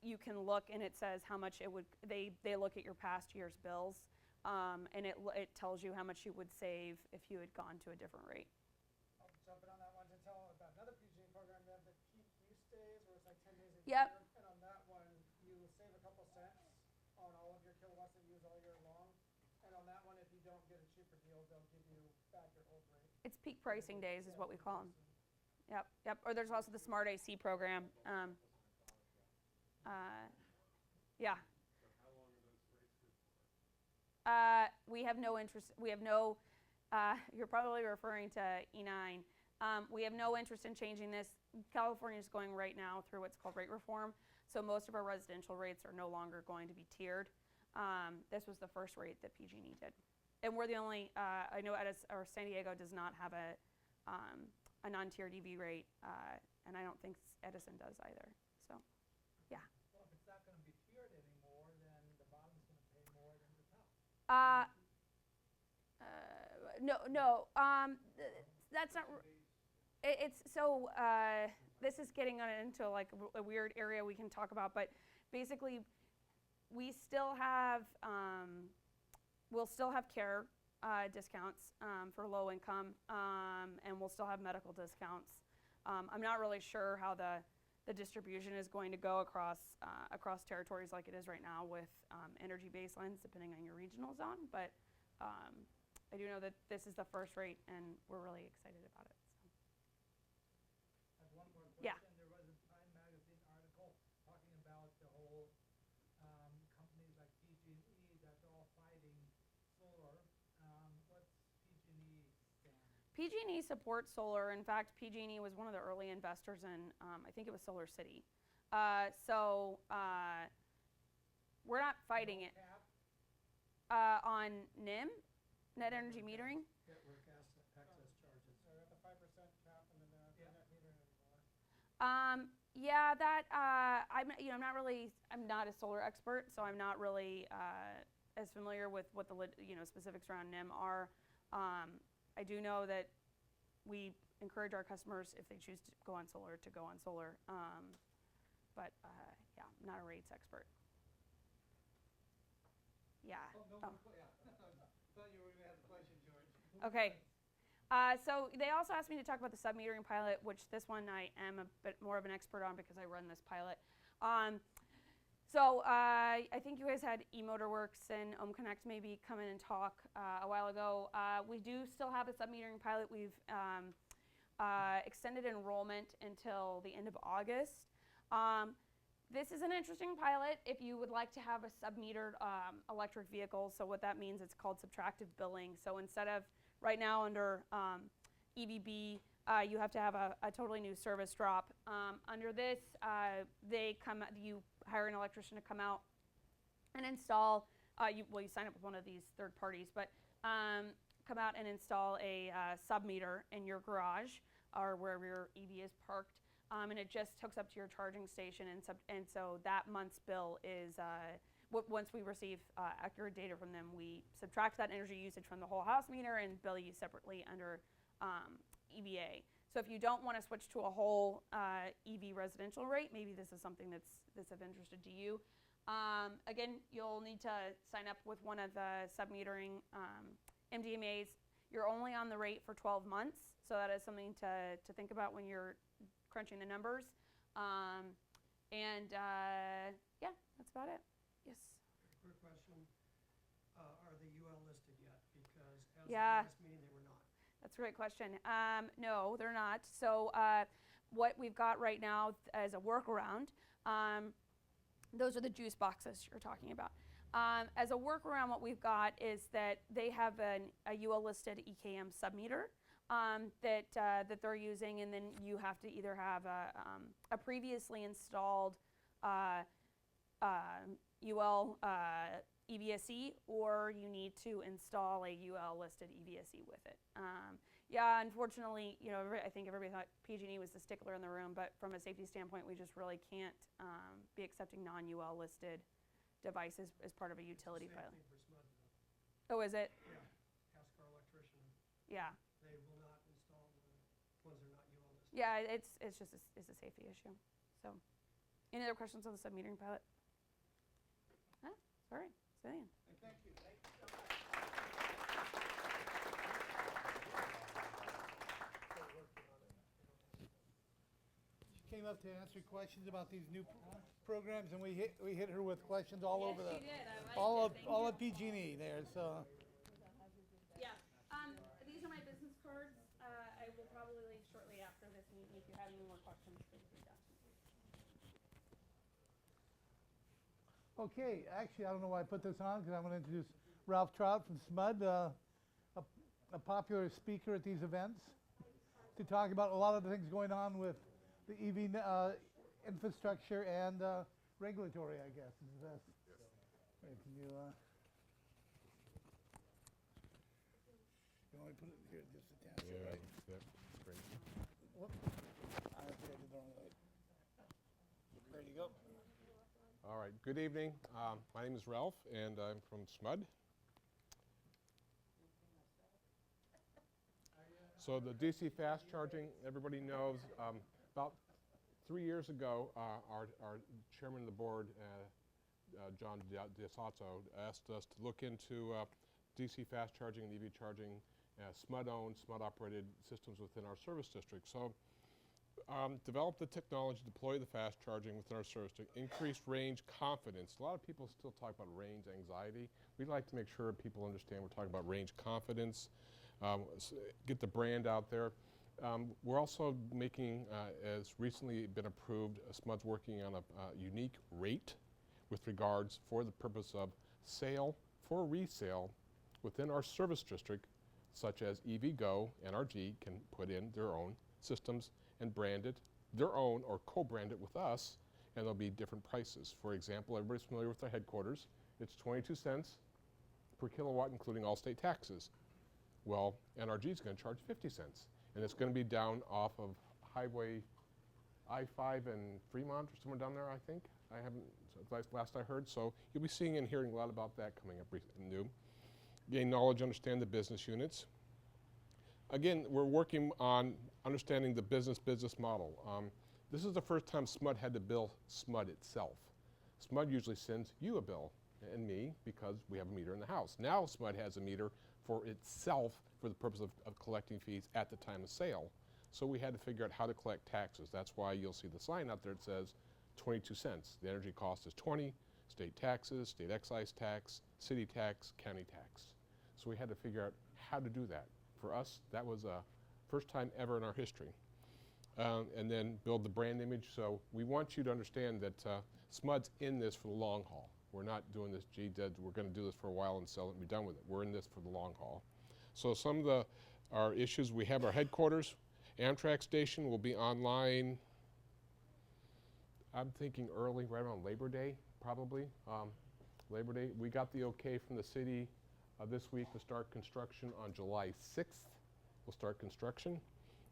Speaker 3: you can look and it says how much it would. They look at your past year's bills, and it tells you how much you would save if you had gone to a different rate.
Speaker 7: I'll jump in on that one to tell about another PG&E program. We have the peak use days, where it's like 10 days a
Speaker 3: Yep.
Speaker 7: year. And on that one, you save a couple cents on all of your kilowatts that you use all year long. And on that one, if you don't get a cheaper deal, they'll give you back your old rate.
Speaker 3: It's peak pricing days is what we call them. Yep, yep. Or there's also the Smart AC program. Yeah.
Speaker 6: So how long are those rates good for?
Speaker 3: We have no interest. We have no. You're probably referring to E9. We have no interest in changing this. California is going right now through what's called rate reform. So most of our residential rates are no longer going to be tiered. This was the first rate that PG&E did, and we're the only. I know San Diego does not have a non-tiered EV rate, and I don't think Edison does either. So, yeah.
Speaker 7: Well, if it's not going to be tiered anymore, then the bottom's going to pay more than the top.
Speaker 3: No. That's not. It's so. This is getting into like a weird area we can talk about, but basically, we still have. We'll still have care discounts for low income, and we'll still have medical discounts. I'm not really sure how the distribution is going to go across territories like it is right now with energy baselines, depending on your regional zone. But I do know that this is the first rate, and we're really excited about it. So.
Speaker 7: I have one more question.
Speaker 3: Yeah.
Speaker 7: There was a time
Speaker 17: PG&E supports solar. In fact, PG&E was one of the early investors in, I think it was Solar City. We're not fighting it. On NIM, net energy metering.
Speaker 8: Network access charges.
Speaker 7: They're at the 5% cap and then they're not metering anymore.
Speaker 17: Yeah, that I'm not a solar expert, so I'm not really as familiar with what the specifics around NIM are. I do know that we encourage our customers, if they choose to go on solar, to go on solar. But yeah, I'm not a rates expert. Yeah.
Speaker 2: Thought you were going to have the question, George.
Speaker 17: Okay. So they also asked me to talk about the sub-metering pilot, which this one I am a bit more of an expert on because I run this pilot. I think you guys had eMotorWorks and OhmConnect maybe come in and talk a while ago. We do still have a sub-metering pilot. We've extended enrollment until the end of August. This is an interesting pilot if you would like to have a sub-metered electric vehicle. So what that means, it's called subtractive billing. So instead of right now under EVB, you have to have a totally new service drop. Under this, you hire an electrician to come out and install. You sign up with one of these third parties, but come out and install a sub-meter in your garage or wherever your EV is parked. And it just hooks up to your charging station, and so that month's bill is, once we receive accurate data from them, we subtract that energy usage from the whole house meter and bill you separately under EVA. So if you don't want to switch to a whole EV residential rate, maybe this is something that's of interest to you. Again, you'll need to sign up with one of the sub-metering MDMAs. You're only on the rate for 12 months, so that is something to think about when you're crunching the numbers. Yeah, that's about it. Yes?
Speaker 8: Quick question. Are they UL listed yet? Because as
Speaker 17: Yeah.
Speaker 8: of this meeting, they were not.
Speaker 17: That's a great question. No, they're not. So what we've got right now as a workaround, those are the juice boxes you're talking about. As a workaround, what we've got is that they have a UL listed EKM submeter that they're using, and then you have to either have a previously installed UL EVSE, or you need to install a UL listed EVSE with it. Yeah, unfortunately, I think everybody thought PG&E was the stickler in the room, but from a safety standpoint, we just really can't be accepting non-UL listed devices as part of a utility
Speaker 8: Same
Speaker 17: pilot.
Speaker 8: thing for SMUD, though.
Speaker 17: Oh, is it?
Speaker 8: Yeah. Ask our electrician.
Speaker 17: Yeah.
Speaker 8: They will not install the ones that are not UL listed.
Speaker 17: Yeah, it's just it's a safety issue. So, any other questions on the sub-metering pilot? Huh? Sorry, Cillian.
Speaker 2: Thank you. She came up to answer questions about these new programs, and we hit her with questions all over the
Speaker 17: Yes, she did. I liked
Speaker 2: all
Speaker 17: it.
Speaker 2: of
Speaker 17: Thank
Speaker 2: all
Speaker 17: you.
Speaker 2: of PG&E there. So
Speaker 17: Yeah. These are my business cards. I will probably leave shortly after this meeting. If you have any more questions, please reach out to me.
Speaker 2: okay, actually, I don't know why I put this on because I'm going to introduce Ralph Troute from SMUD, a popular speaker at these events, to talk about a lot of the things going on with the EV infrastructure and regulatory, I guess. Is the best. Wait, can you want me to put it here just attach it, right?
Speaker 18: Yep, great.
Speaker 2: Whoop. I think I did the wrong way. There you go.
Speaker 18: All right, good evening. My name is Ralph, and I'm from SMUD. So the DC fast charging, everybody knows, about 3 years ago, our chairman of the board, John DeSazzo, asked us to look into DC fast charging and EV charging, SMUD-owned, SMUD-operated systems within our service district. So develop the technology, deploy the fast charging within our service to increase range confidence. A lot of people still talk about range anxiety. We'd like to make sure people understand we're talking about range confidence, get the brand out there. We're also making, as recently been approved, SMUD's working on a unique rate with regards for the purpose of sale for resale within our service district such as EVgo, NRG, can put in their own systems and brand it their own or co-brand it with us, and there'll be different prices. For example, everybody's familiar with our headquarters. It's 22 cents per kilowatt, including all state taxes. Well, NRG is going to charge 50 cents, and it's going to be down off of Highway I-5 and Fremont or somewhere down there, I think. I haven't, last I heard, so you'll be seeing and hearing a lot about that coming up new. Gain knowledge, understand the business units. Again, we're working on understanding the business model. This is the first time SMUD had to bill SMUD itself. SMUD usually sends you a bill, and me, because we have a meter in the house. Now SMUD has a meter for itself for the purpose of collecting fees at the time of sale. So we had to figure out how to collect taxes. That's why you'll see the sign out there that says 22 cents. The energy cost is 20, state taxes, state excise tax, city tax, county tax. So we had to figure out how to do that. For us, that was a first time ever in our history. And then build the brand image. So we want you to understand that SMUD's in this for the long haul. We're not doing this, we're going to do this for a while and sell it and be done with it. We're in this for the long haul. So some of our issues, we have our headquarters. Amtrak station will be online, I'm thinking early, right around Labor Day, probably. Labor Day. We got the okay from the city this week to start construction on July 6th. We'll start construction,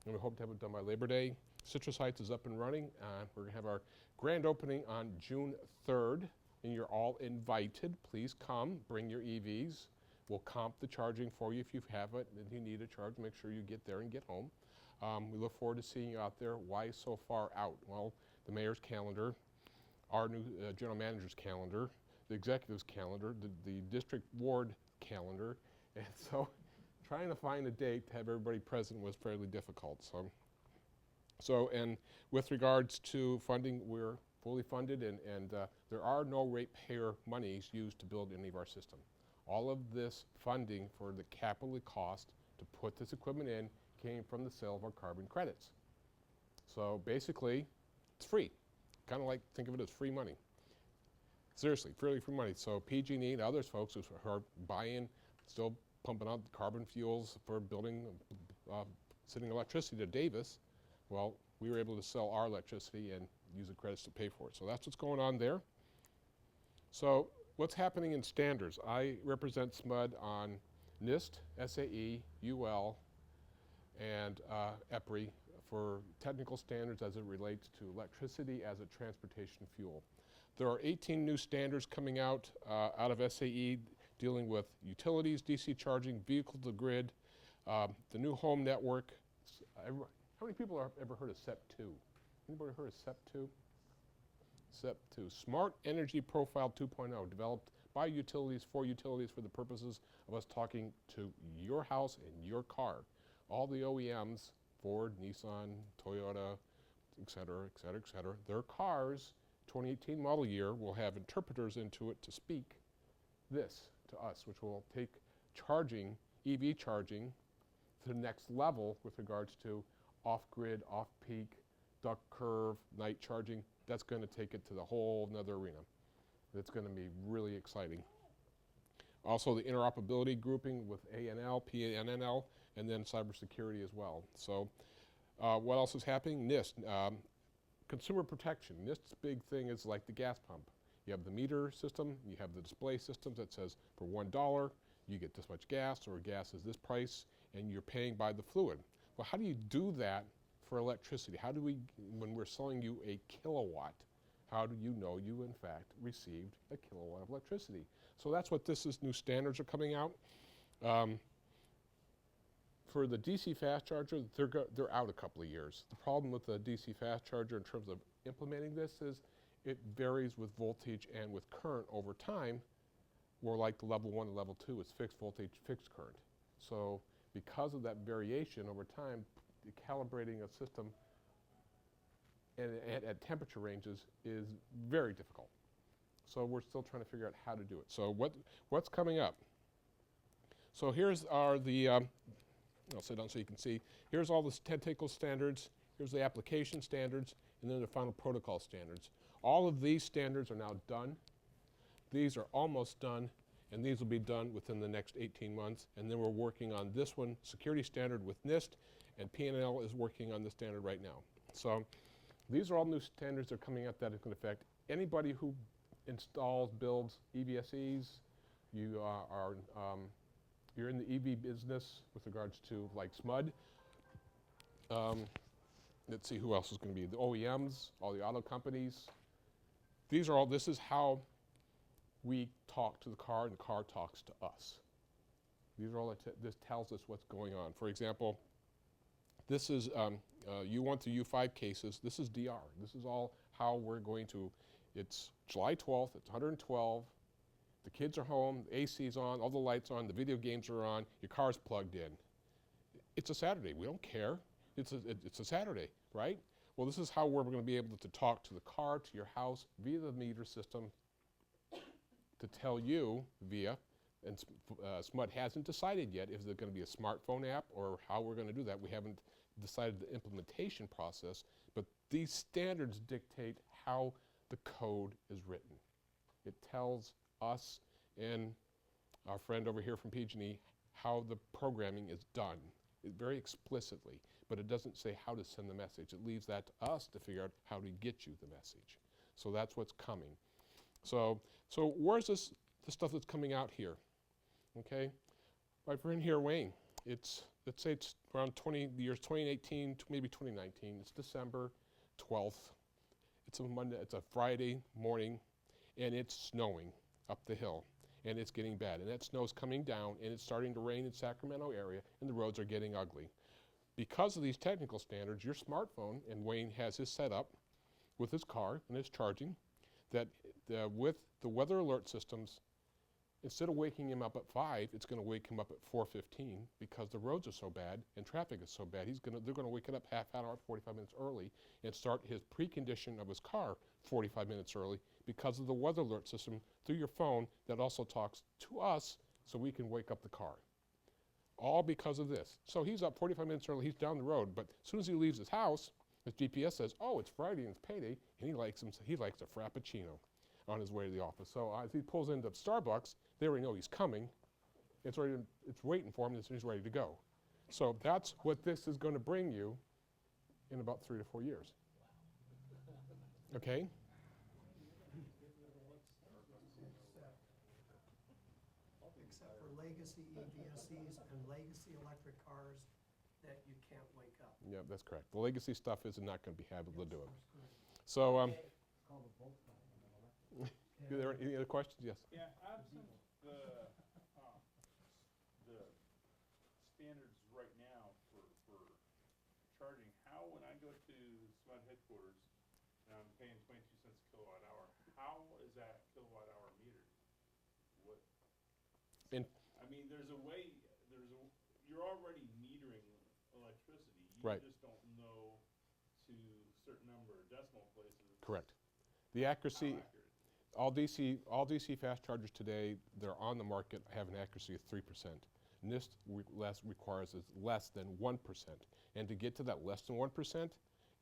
Speaker 18: and we hope to have it done by Labor Day. Citrus Heights is up and running. We're going to have our grand opening on June 3rd, and you're all invited. Please come, bring your EVs. We'll comp the charging for you if you have it and you need a charge. Make sure you get there and get home. We look forward to seeing you out there. Why so far out? Well, the mayor's calendar, our new general manager's calendar, the executive's calendar, the district ward calendar, and so trying to find a date to have everybody present was fairly difficult. So and with regards to funding, we're fully funded, and there are no ratepayer monies used to build any of our system. All of this funding for the capital cost to put this equipment in came from the sale of our carbon credits. So basically, it's free. Kind of like, think of it as free money. Seriously, free money. So PG&E and others folks who are buying, still pumping out carbon fuels for building, sending electricity to Davis, well, we were able to sell our electricity and use the credits to pay for it. So that's what's going on there. So what's happening in standards? I represent SMUD on NIST, SAE, UL, and EPRI for technical standards as it relates to electricity as a transportation fuel. There are 18 new standards coming out of SAE dealing with utilities, DC charging, vehicle to grid, the new home network. How many people have ever heard of SEP2? Anybody heard of SEP2? SEP2, Smart Energy Profile 2.0, developed by utilities for the purposes of us talking to your house and your car. All the OEMs, Ford, Nissan, Toyota, et cetera, their cars, 2018 model year, will have interpreters into it to speak this to us, which will take charging, EV charging, to the next level with regards to off-grid, off-peak, duck curve, night charging. That's going to take it to the whole nother arena. It's going to be really exciting. Also the interoperability grouping with ANL, PNNL, and then cybersecurity as well. So what else is happening? NIST, consumer protection. NIST's big thing is like the gas pump. You have the meter system, you have the display systems that says for $1, you get this much gas, or gas is this price, and you're paying by the fluid. Well, how do you do that for electricity? How do we, when we're selling you a kilowatt, how do you know you in fact received a kilowatt of electricity? So that's what this is, new standards are coming out. For the DC fast charger, they're out a couple of years. The problem with the DC fast charger in terms of implementing this is it varies with voltage and with current over time. More like the level 1 and level 2, it's fixed voltage, fixed current. So because of that variation over time, calibrating a system at temperature ranges is very difficult. So we're still trying to figure out how to do it. So what's coming up? So here's I'll sit down so you can see. Here's all the technical standards. Here's the application standards, and then the final protocol standards. All of these standards are now done. These are almost done, and these will be done within the next 18 months. And then we're working on this one, security standard with NIST, and P&L is working on the standard right now. So these are all new standards that are coming out that is going to affect anybody who installs, builds EVSEs. You're in the EV business with regards to like SMUD. Let's see who else is going to be. The OEMs, all the auto companies. This is how we talk to the car and the car talks to us. These are all, this tells us what's going on. For example, this is U1 through U5 cases. This is DR. This is all how we're going to, it's July 12th, it's 112. The kids are home, the AC's on, all the lights on, the video games are on, your car's plugged in. It's a Saturday, we don't care. It's a Saturday, right? Well, this is how we're going to be able to talk to the car, to your house, via the meter system, to tell you via, and SMUD hasn't decided yet if there's going to be a smartphone app or how we're going to do that. We haven't decided the implementation process, but these standards dictate how the code is written. It tells us and our friend over here from PG&E how the programming is done, very explicitly, but it doesn't say how to send the message. It leaves that to us to figure out how to get you the message. So that's what's coming. So where's the stuff that's coming out here? Okay, my friend here, Wayne, let's say it's around the years 2018 to maybe 2019. It's December 12th. It's a Monday, it's a Friday morning, and it's snowing up the hill, and it's getting bad. And that snow's coming down, and it's starting to rain in Sacramento area, and the roads are getting ugly. Because of these technical standards, your smartphone, and Wayne has his set up with his car and his charging, that with the weather alert systems, instead of waking him up at 5, it's going to wake him up at 4:15 because the roads are so bad and traffic is so bad. They're going to wake it up half an hour, 45 minutes early, and start his precondition of his car 45 minutes early because of the weather alert system through your phone that also talks to us so we can wake up the car. All because of this. So he's up 45 minutes early, he's down the road, but as soon as he leaves his house, his GPS says, oh, it's Friday and it's payday, and he likes a Frappuccino on his way to the office. So as he pulls into Starbucks, they already know he's coming. It's waiting for him, and he's ready to go. So that's what this is going to bring you in about 3 to 4 years. Okay?
Speaker 8: Except for legacy EVSEs and legacy electric cars that you can't wake up.
Speaker 18: Yeah, that's correct. The legacy stuff is not going to be able to do it. So, are there any other questions? Yes.
Speaker 6: Yeah, absent the standards right now for charging, how when I go to SMUD headquarters and I'm paying 22 cents a kilowatt hour, how is that kilowatt hour metered? What? I mean, you're already metering electricity. You
Speaker 18: Right.
Speaker 6: just don't know to a certain number of decimal places.
Speaker 18: Correct. The accuracy, all DC fast chargers today, they're on the market, have an accuracy of 3%. NIST requires is less than 1%. And to get to that less than 1%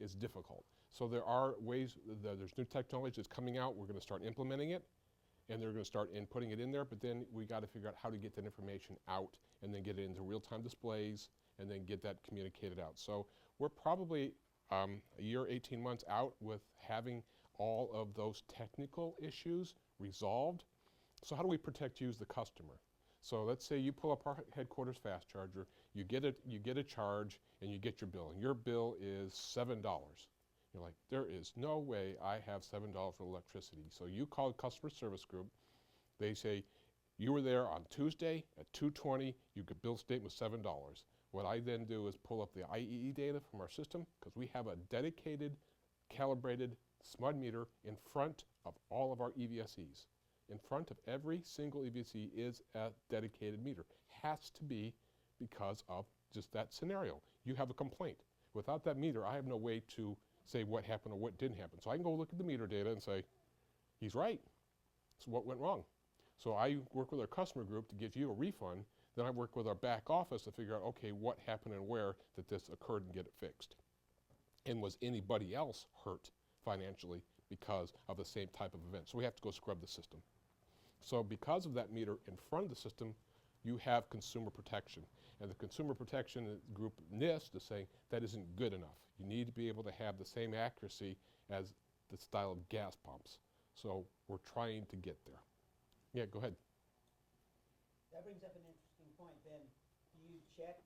Speaker 18: is difficult. So there are ways, there's new technology that's coming out, we're going to start implementing it, and they're going to start putting it in there, but then we got to figure out how to get that information out and then get it into real-time displays and then get that communicated out. So we're probably a year, 18 months out with having all of those technical issues resolved. So how do we protect you as the customer? So let's say you pull up our headquarters fast charger, you get a charge, and you get your bill, and your bill is $7. You're like, there is no way I have $7 for electricity. So you call customer service group, they say, you were there on Tuesday at 2:20, your bill statement was $7. What I then do is pull up the IEE data from our system, because we have a dedicated, calibrated SMUD meter in front of all of our EVSEs. In front of every single EVSE is a dedicated meter. Has to be because of just that scenario. You have a complaint. Without that meter, I have no way to say what happened or what didn't happen. So I can go look at the meter data and say, he's right. So what went wrong? So I work with our customer group to give you a refund. Then I work with our back office to figure out, okay, what happened and where that this occurred and get it fixed. And was anybody else hurt financially because of the same type of event? So we have to go scrub the system. So because of that meter in front of the system, you have consumer protection. And the consumer protection group, NIST, is saying that isn't good enough. You need to be able to have the same accuracy as the style of gas pumps. So we're trying to get there. Yeah, go ahead.
Speaker 5: That brings up an interesting point, Ben. Do you check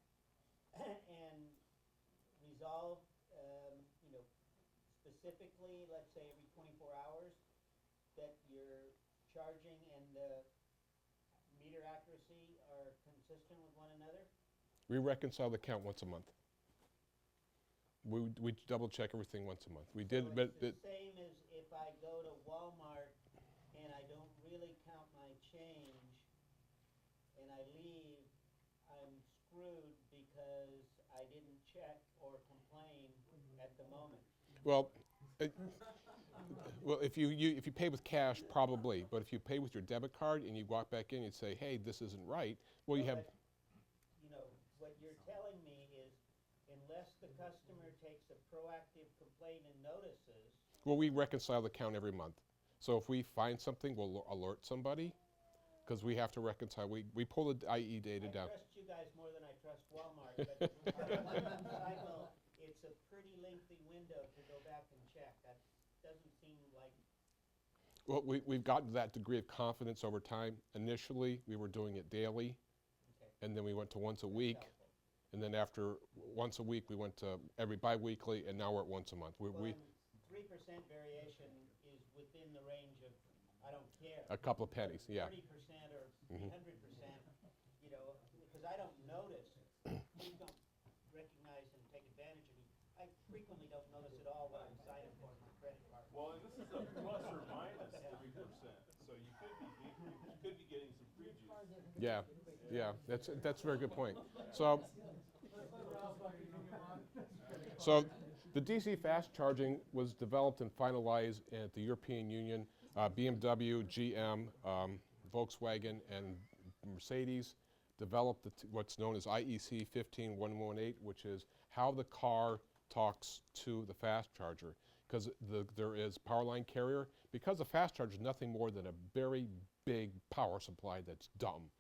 Speaker 5: and resolve, specifically, let's say every 24 hours, that your charging and the meter accuracy are consistent with one another?
Speaker 18: We reconcile the count once a month. We double check everything once a month. We did,
Speaker 5: So
Speaker 18: but
Speaker 5: it's the same as if I go to Walmart and I don't really count my change and I leave, I'm screwed because I didn't check or complain at the moment.
Speaker 18: well, well, if you pay with cash, probably. But if you pay with your debit card and you walk back in and say, "Hey, this isn't right," well, you have.
Speaker 5: What you're telling me is, unless the customer takes a proactive complaint and notices.
Speaker 18: Well, we reconcile the count every month. So if we find something, we'll alert somebody, because we have to reconcile. We pull the IE data down.
Speaker 5: I trust you guys more than I trust Walmart, but on a 1 month cycle, it's a pretty lengthy window to go back and check. That doesn't seem like.
Speaker 18: Well, we've gotten to that degree of confidence over time. Initially, we were doing it daily, and then we went to once a week, and then after once a week, we went to every bi-weekly, and now we're at once a month.
Speaker 5: 3% variation is within the range of, I don't care.
Speaker 18: A couple of pennies, yeah.
Speaker 5: 30% or 300%, because I don't notice. You don't recognize and take advantage of me. I frequently don't notice at all what I'm signing for my credit card.
Speaker 6: Well, and this is a plus or minus 3%, so you could be getting some free juice.
Speaker 18: Yeah, that's a very good point. So the DC fast charging was developed and finalized at the European Union. BMW, GM, Volkswagen, and Mercedes developed what's known as IEC 15118, which is how the car talks to the fast charger. Because there is power line carrier, because the fast charger is nothing more than a very big power supply that's dumb.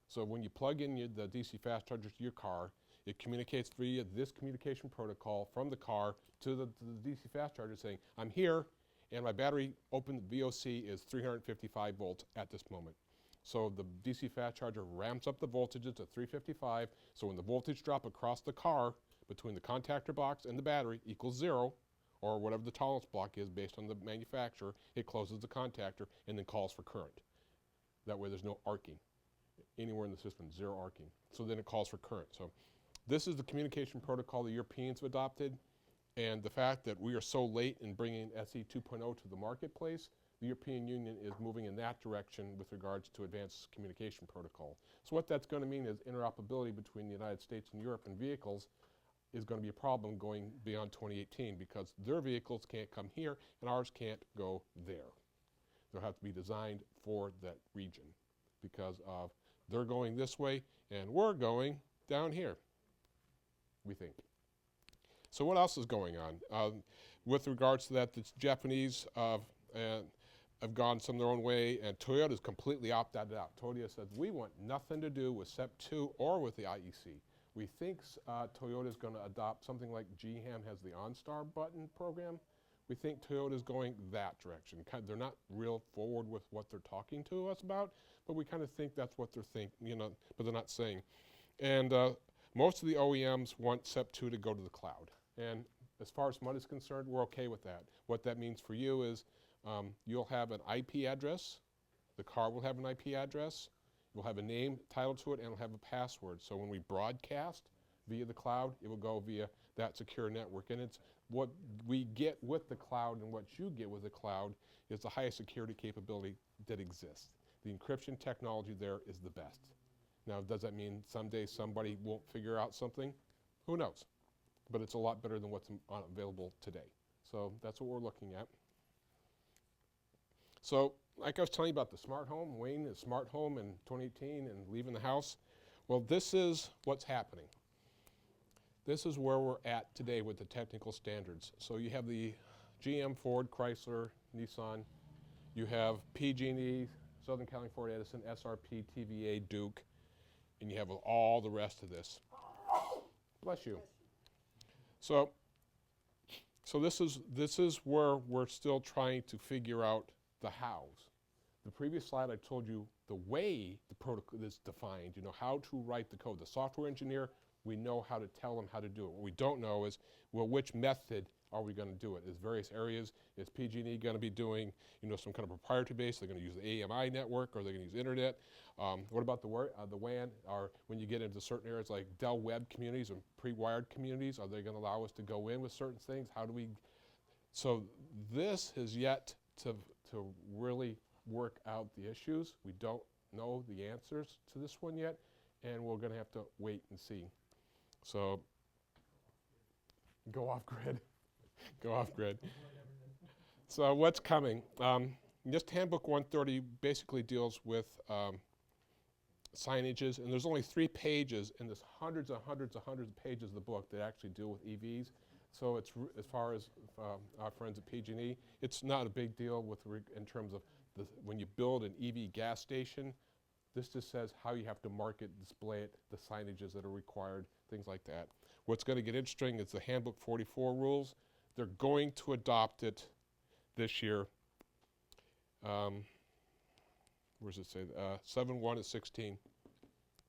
Speaker 18: So when you plug in the DC fast charger to your car, it communicates via this communication protocol from the car to the DC fast charger saying, I'm here, and my battery open VOC is 355 volts at this moment. So the DC fast charger ramps up the voltages to 355, so when the voltage drop across the car between the contactor box and the battery equals 0, or whatever the tolerance block is based on the manufacturer, it closes the contactor and then calls for current. That way there's no arcing anywhere in the system, 0 arcing. So then it calls for current. So this is the communication protocol the Europeans have adopted, and the fact that we are so late in bringing SE 2.0 to the marketplace, the European Union is moving in that direction with regards to advanced communication protocol. So what that's going to mean is interoperability between the United States and Europe and vehicles is going to be a problem going beyond 2018, because their vehicles can't come here and ours can't go there. They'll have to be designed for that region because of they're going this way and we're going down here, we think. So what else is going on? With regards to that, the Japanese have gone some their own way, and Toyota's completely opted out. Toyota says, we want nothing to do with SEP 2 or with the IEC. We think Toyota's going to adopt something like GM has the OnStar button program. We think Toyota's going that direction. They're not real forward with what they're talking to us about, but we kind of think that's what they're thinking, but they're not saying. And most of the OEMs want SEP 2 to go to the cloud. And as far as SMUD is concerned, we're okay with that. What that means for you is you'll have an IP address, the car will have an IP address, you'll have a name title to it, and it'll have a password. So when we broadcast via the cloud, it will go via that secure network. And it's what we get with the cloud and what you get with the cloud is the highest security capability that exists. The encryption technology there is the best. Now, does that mean someday somebody won't figure out something? Who knows? But it's a lot better than what's available today. So that's what we're looking at. So like I was telling you about the smart home, Wayne, the smart home in 2018 and leaving the house. Well, this is what's happening. This is where we're at today with the technical standards. So you have the GM, Ford, Chrysler, Nissan. You have PG&E, Southern California Ford Edison, SRP, TVA, Duke, and you have all the rest of this. Bless you. So this is where we're still trying to figure out the hows. The previous slide I told you the way the protocol is defined, you know, how to write the code. The software engineer, we know how to tell them how to do it. What we don't know is, well, which method are we going to do it? There's various areas. Is PG&E going to be doing, you know, some kind of proprietary base? They're going to use the AMI network, or they're going to use internet? What about the WAN? Or when you get into certain areas like Dell Web communities and pre-wired communities, are they going to allow us to go in with certain things? How do we? So this is yet to really work out the issues. We don't know the answers to this one yet, and we're going to have to wait and see. So go off grid. Go off grid. So what's coming? Just Handbook 130 basically deals with signages, and there's only 3 pages in this hundreds and hundreds and hundreds of pages of the book that actually deal with EVs. So it's as far as our friends at PG&E, it's not a big deal with in terms of when you build an EV gas station. This just says how you have to market, display it, the signages that are required, things like that. What's going to get interesting is the Handbook 44 rules. They're going to adopt it this year. Where does it say? 7-1 and 16.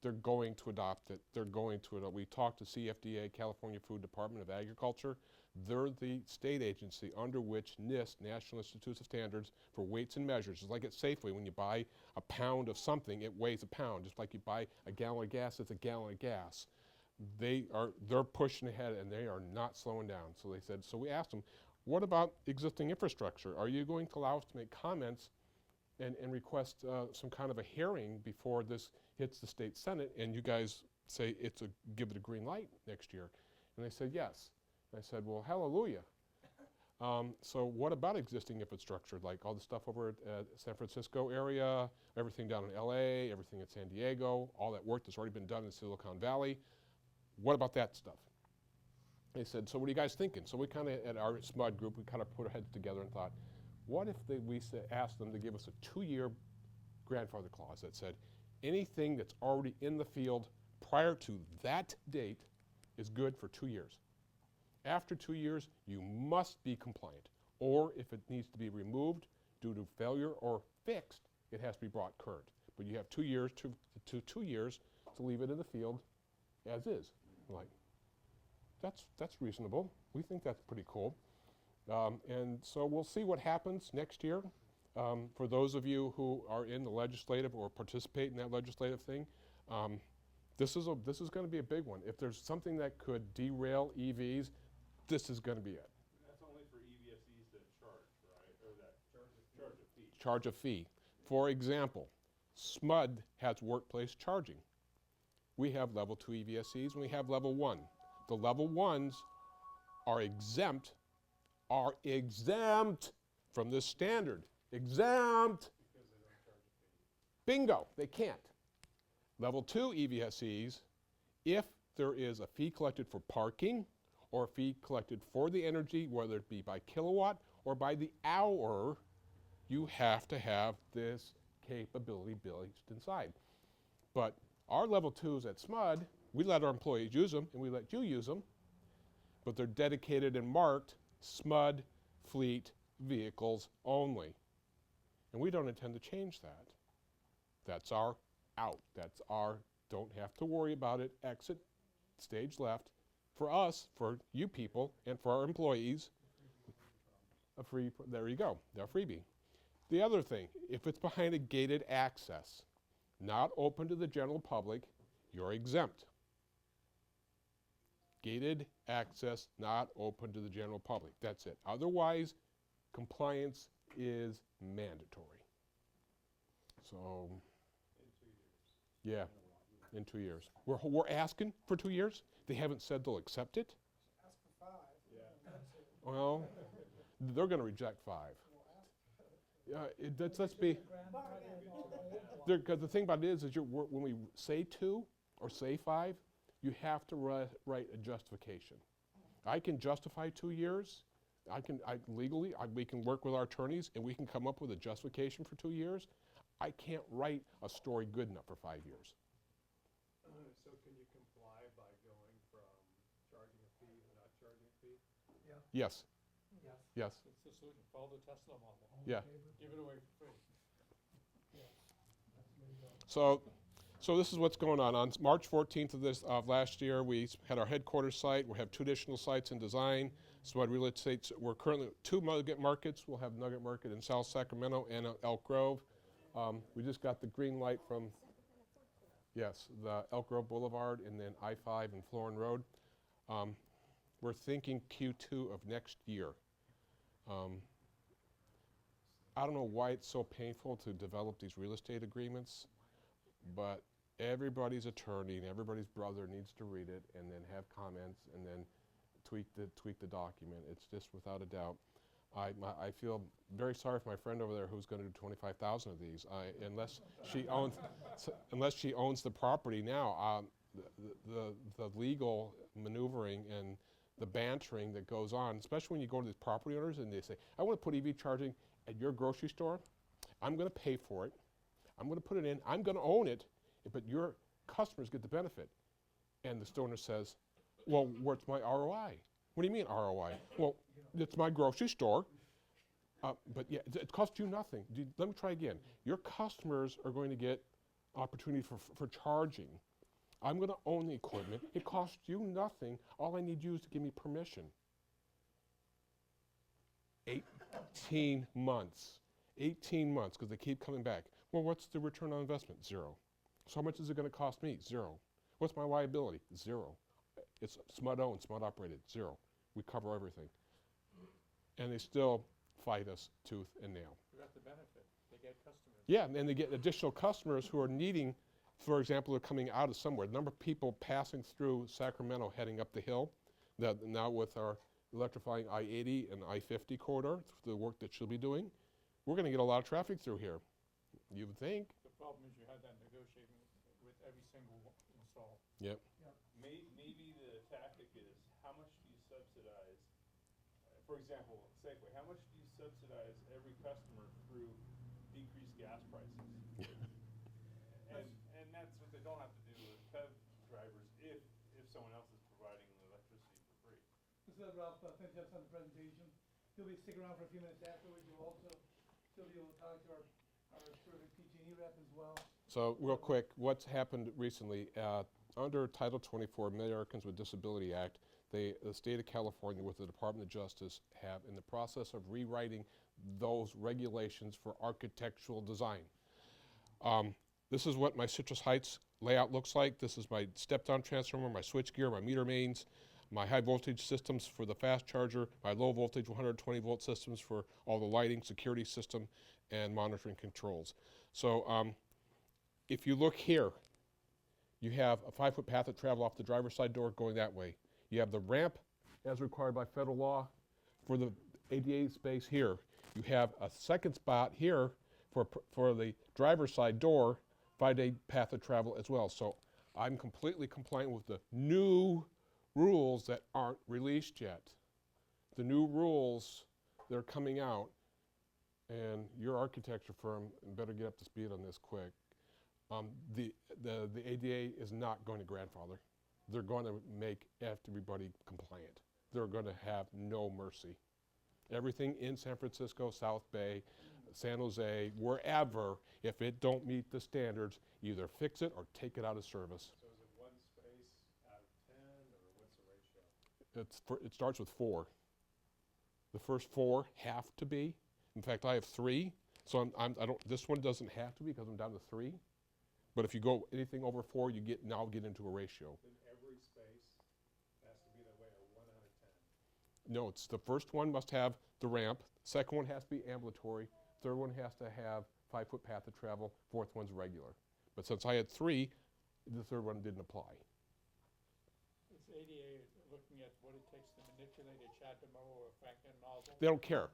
Speaker 18: They're going to adopt it. They're going to adopt. We talked to CFDA, California Food Department of Agriculture. They're the state agency under which NIST, National Institute of Standards for Weights and Measures, it's like at Safeway, when you buy a pound of something, it weighs a pound. Just like you buy a gallon of gas, it's a gallon of gas. They're pushing ahead, and they are not slowing down. So they said, so we asked them, what about existing infrastructure? Are you going to allow us to make comments and request some kind of a hearing before this hits the state Senate, and you guys say give it a green light next year? And they said yes. I said, well, hallelujah. So what about existing infrastructure, like all the stuff over at San Francisco area, everything down in LA, everything in San Diego, all that work that's already been done in Silicon Valley? What about that stuff? They said, so what are you guys thinking? So we kind of, at our SMUD group, we kind of put our heads together and thought, what if we asked them to give us a 2-year grandfather clause that said, anything that's already in the field prior to that date is good for 2 years. After 2 years, you must be compliant. Or if it needs to be removed due to failure or fixed, it has to be brought current. But you have 2 years to 2 years to leave it in the field as is. Like, that's reasonable. We think that's pretty cool. And so we'll see what happens next year. For those of you who are in the legislative or participate in that legislative thing, this is going to be a big one. If there's something that could derail EVs, this is going to be it.
Speaker 6: That's only for EVSEs that charge, right? Or that charge a fee.
Speaker 18: Charge a fee. For example, SMUD has workplace charging. We have level 2 EVSEs and we have level 1. The level 1s are exempt from this standard. Exempt.
Speaker 6: Because they don't charge a fee.
Speaker 18: Bingo, they can't. Level 2 EVSEs, if there is a fee collected for parking or a fee collected for the energy, whether it be by kilowatt or by the hour, you have to have this capability built inside. But our level 2s at SMUD, we let our employees use them and we let you use them, but they're dedicated and marked SMUD fleet vehicles only. And we don't intend to change that. That's our out. That's our don't have to worry about it, exit, stage left. For us, for you people, and for our employees, there you go, they're freebie. The other thing, if it's behind a gated access, not open to the general public, you're exempt. Gated access, not open to the general public. That's it. Otherwise, compliance is mandatory. So, yeah, in 2 years. We're asking for 2 years. They haven't said they'll accept it.
Speaker 8: Ask for 5.
Speaker 6: Yeah.
Speaker 18: Well, they're going to reject 5. Let's be. Because the thing about it is when we say 2 or say 5, you have to write a justification. I can justify 2 years. Legally, we can work with our attorneys and we can come up with a justification for 2 years. I can't write a story good enough for 5 years.
Speaker 6: So can you comply by going from charging a fee to not charging a fee?
Speaker 7: Yeah.
Speaker 18: Yes.
Speaker 7: Yes.
Speaker 18: Yes.
Speaker 7: It's the solution. Follow the Tesla model.
Speaker 18: Yeah.
Speaker 7: Give it away for free. Yeah. That's the way to go.
Speaker 18: So this is what's going on. On March 14th of last year, we had our headquarters site. We have 2 additional sites in design. SMUD real estate. We're currently 2 Nugget markets. We'll have Nugget Market in South Sacramento and Elk Grove. We just got the green light from, yes, the Elk Grove Boulevard and then I-5 and Florin Road. We're thinking Q2 of next year. I don't know why it's so painful to develop these real estate agreements, but everybody's attorney and everybody's brother needs to read it and then have comments and then tweak the document. It's just without a doubt. I feel very sorry for my friend over there who's going to do 25,000 of these. Unless she owns the property now, the legal maneuvering and the bantering that goes on, especially when you go to these property owners and they say, I want to put EV charging at your grocery store. I'm going to pay for it. I'm going to put it in. I'm going to own it, but your customers get the benefit. And the store owner says, well, what's my ROI? What do you mean ROI? Well, it's my grocery store, but yeah, it costs you nothing. Let me try again. Your customers are going to get opportunity for charging. I'm going to own the equipment. It costs you nothing. All I need you is to give me permission. 18 months. 18 months, because they keep coming back. Well, what's the return on investment? 0. So how much is it going to cost me? 0. What's my liability? 0. It's SMUD owned, SMUD operated. 0. We cover everything. And they still fight us tooth and nail.
Speaker 7: You got the benefit. They get customers.
Speaker 18: Yeah, and they get additional customers who are needing, for example, they're coming out of somewhere. The number of people passing through Sacramento heading up the hill, that now with our electrifying I-80 and I-50 corridor, the work that she'll be doing, we're going to get a lot of traffic through here. You would think.
Speaker 7: The problem is you had that negotiating with every single install.
Speaker 18: Yep.
Speaker 6: Maybe the tactic is, how much do you subsidize, for example, Safeway, how much do you subsidize every customer through decreased gas prices? and that's what they don't have to do with PEV drivers if someone else is providing the electricity for free.
Speaker 2: This is Ralph, thank you for the presentation. He'll be sticking around for a few minutes afterwards. You'll also still be able to talk to our terrific PG&E rep as well.
Speaker 18: So real quick, what's happened recently, under Title 24 Americans with Disability Act, the state of California with the Department of Justice have in the process of rewriting those regulations for architectural design. This is what my Citrus Heights layout looks like. This is my step-down transformer, my switchgear, my meter mains, my high voltage systems for the fast charger, my low voltage 120 volt systems for all the lighting, security system, and monitoring controls. So if you look here, you have a 5-foot path of travel off the driver's side door going that way. You have the ramp as required by federal law for the ADA space here. You have a second spot here for the driver's side door, 5-day path of travel as well. So I'm completely compliant with the new rules that aren't released yet. The new rules that are coming out, and your architecture firm better get up to speed on this quick. The ADA is not going to grandfather. They're going to make everybody compliant. They're going to have no mercy. Everything in San Francisco, South Bay, San Jose, wherever, if it don't meet the standards, either fix it or take it out of service.
Speaker 6: So is it 1 space out of 10, or what's the ratio?
Speaker 18: It starts with 4. The first 4 have to be. In fact, I have 3, so this one doesn't have to be because I'm down to 3. But if you go anything over 4, you now get into a ratio.
Speaker 6: Then every space has to be that way, or 1 out of 10?
Speaker 18: No, it's the first one must have the ramp. Second one has to be ambulatory. Third one has to have 5-foot path of travel. Fourth one's regular. But since I had 3, the third one didn't apply.
Speaker 7: Is ADA looking at what it takes to manipulate a CHAdeMO or a Franklin nozzle?
Speaker 18: They don't care.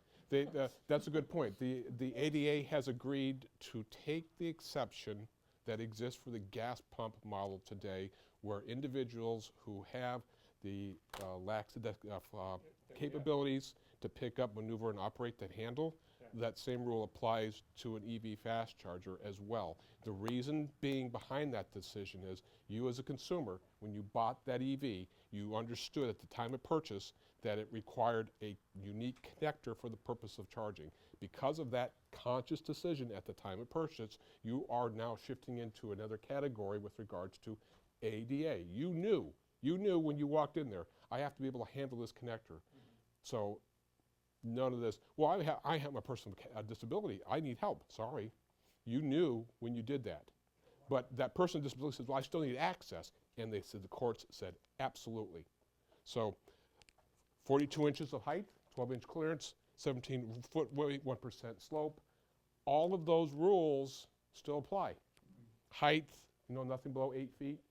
Speaker 18: That's a good point. The ADA has agreed to take the exception that exists for the gas pump model today, where individuals who have the laxative capabilities to pick up, maneuver, and operate that handle, that same rule applies to an EV fast charger as well. The reason being behind that decision is you as a consumer, when you bought that EV, you understood at the time of purchase that it required a unique connector for the purpose of charging. Because of that conscious decision at the time of purchase, you are now shifting into another category with regards to ADA. You knew when you walked in there, I have to be able to handle this connector. So none of this, well, I have a personal disability. I need help. Sorry. You knew when you did that. But that person with disability says, well, I still need access. And they said, the courts said, absolutely. So 42 inches of height, 12-inch clearance, 17-foot weight, 1% slope. All of those rules still apply. Height, nothing below 8 feet.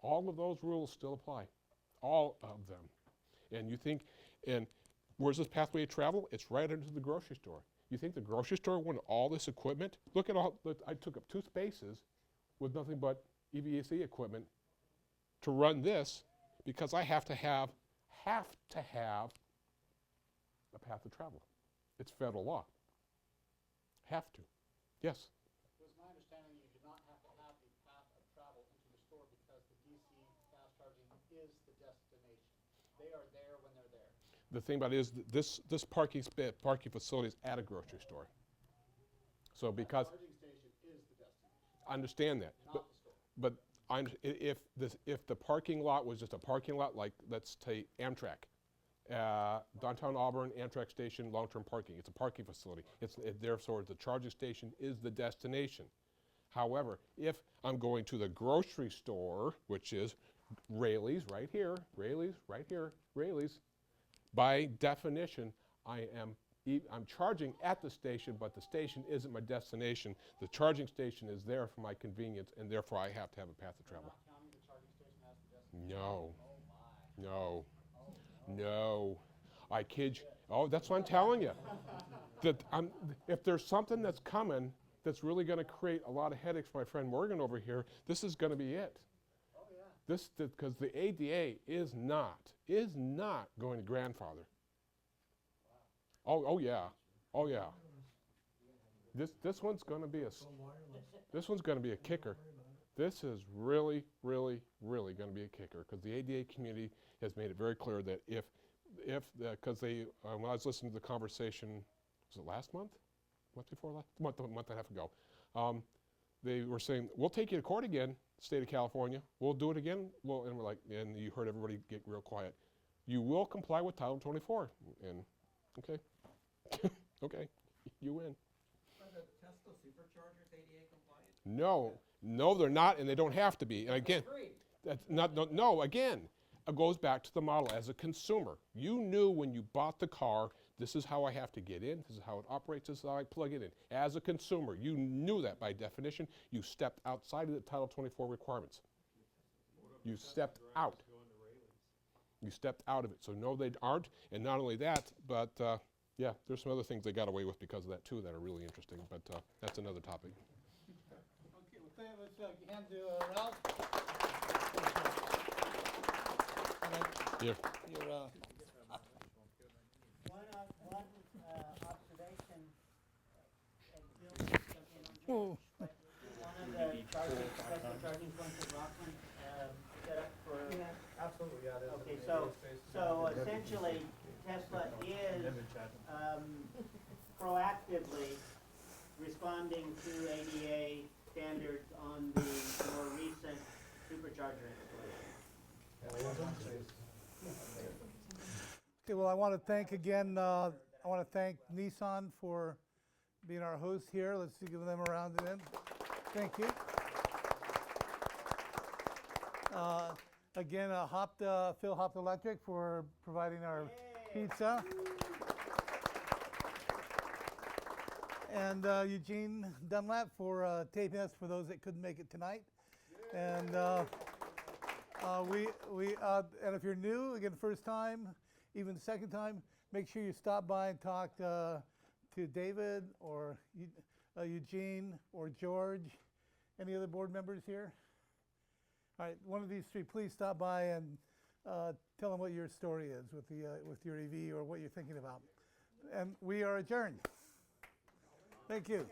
Speaker 18: All of those rules still apply. All of them. And you think, and where's this pathway of travel? It's right into the grocery store. You think the grocery store wanted all this equipment? Look at all, I took up 2 spaces with nothing but EVAC equipment to run this because I have to have a path of travel. It's federal law. Have to. Yes?
Speaker 7: It was my understanding you do not have to have a path of travel into the store because the DC fast charging is the destination. They are there when they're there.
Speaker 18: The thing about it is this parking facility is at a grocery store. So because
Speaker 7: The charging station is the destination.
Speaker 18: I understand that,
Speaker 7: Not the store.
Speaker 18: but if the parking lot was just a parking lot, like let's say Amtrak, downtown Auburn, Amtrak station, long-term parking. It's a parking facility. Therefore, the charging station is the destination. However, if I'm going to the grocery store, which is Raley's right here, Raley's, by definition, I'm charging at the station, but the station isn't my destination. The charging station is there for my convenience, and therefore I have to have a path of travel.
Speaker 7: You're not counting the charging station as the destination?
Speaker 18: No.
Speaker 7: Oh my.
Speaker 18: No. No. I kid you. Oh, that's what I'm telling you. That if there's something that's coming that's really going to create a lot of headaches for my friend Morgan over here, this is going to be it.
Speaker 7: Oh yeah.
Speaker 18: Because the ADA is not going to grandfather. Oh yeah. Oh yeah. This one's going to be a kicker. This is really going to be a kicker because the ADA community has made it very clear that because when I was listening to the conversation, was it last month? Month before last? Month and a half ago. They were saying, we'll take you to court again, state of California. We'll do it again. And we're like, and you heard everybody get real quiet. You will comply with Title 24. And okay. Okay, you win.
Speaker 15: Are the Tesla superchargers ADA compliant?
Speaker 18: No, they're not, and they don't have to be. And again, that's not, no, again, it goes back to the model as a consumer. You knew when you bought the car, this is how I have to get in, this is how it operates, this is how I plug it in. As a consumer, you knew that by definition. You stepped outside of the Title 24 requirements. You stepped out. You stepped out of it. So no, they aren't. And not only that, but yeah, there's some other things they got away with because of that too that are really interesting, but that's another topic.
Speaker 2: Okay, well, let's hand to Ralph.
Speaker 18: Yeah.
Speaker 5: One observation, and Bill can jump in on
Speaker 2: Whoa.
Speaker 5: this, but one of the special charging points that Rockland set up for.
Speaker 16: Absolutely, yeah.
Speaker 5: Okay, so essentially Tesla is proactively responding to ADA standards on the more recent supercharger installation.
Speaker 2: Okay, well, I want to thank again, I want to thank Nissan for being our host here. Let's give them a round of them. Thank you. Again, Phil Hopped Electric for providing our pizza. And Eugene Dunlap for taping us for those that couldn't make it tonight. And and if you're new, again, first time, even the second time, make sure you stop by and talk to David or Eugene or George. Any other board members here? All right, one of these three, please stop by and tell them what your story is with your EV or what you're thinking about. And we are adjourned. Thank you.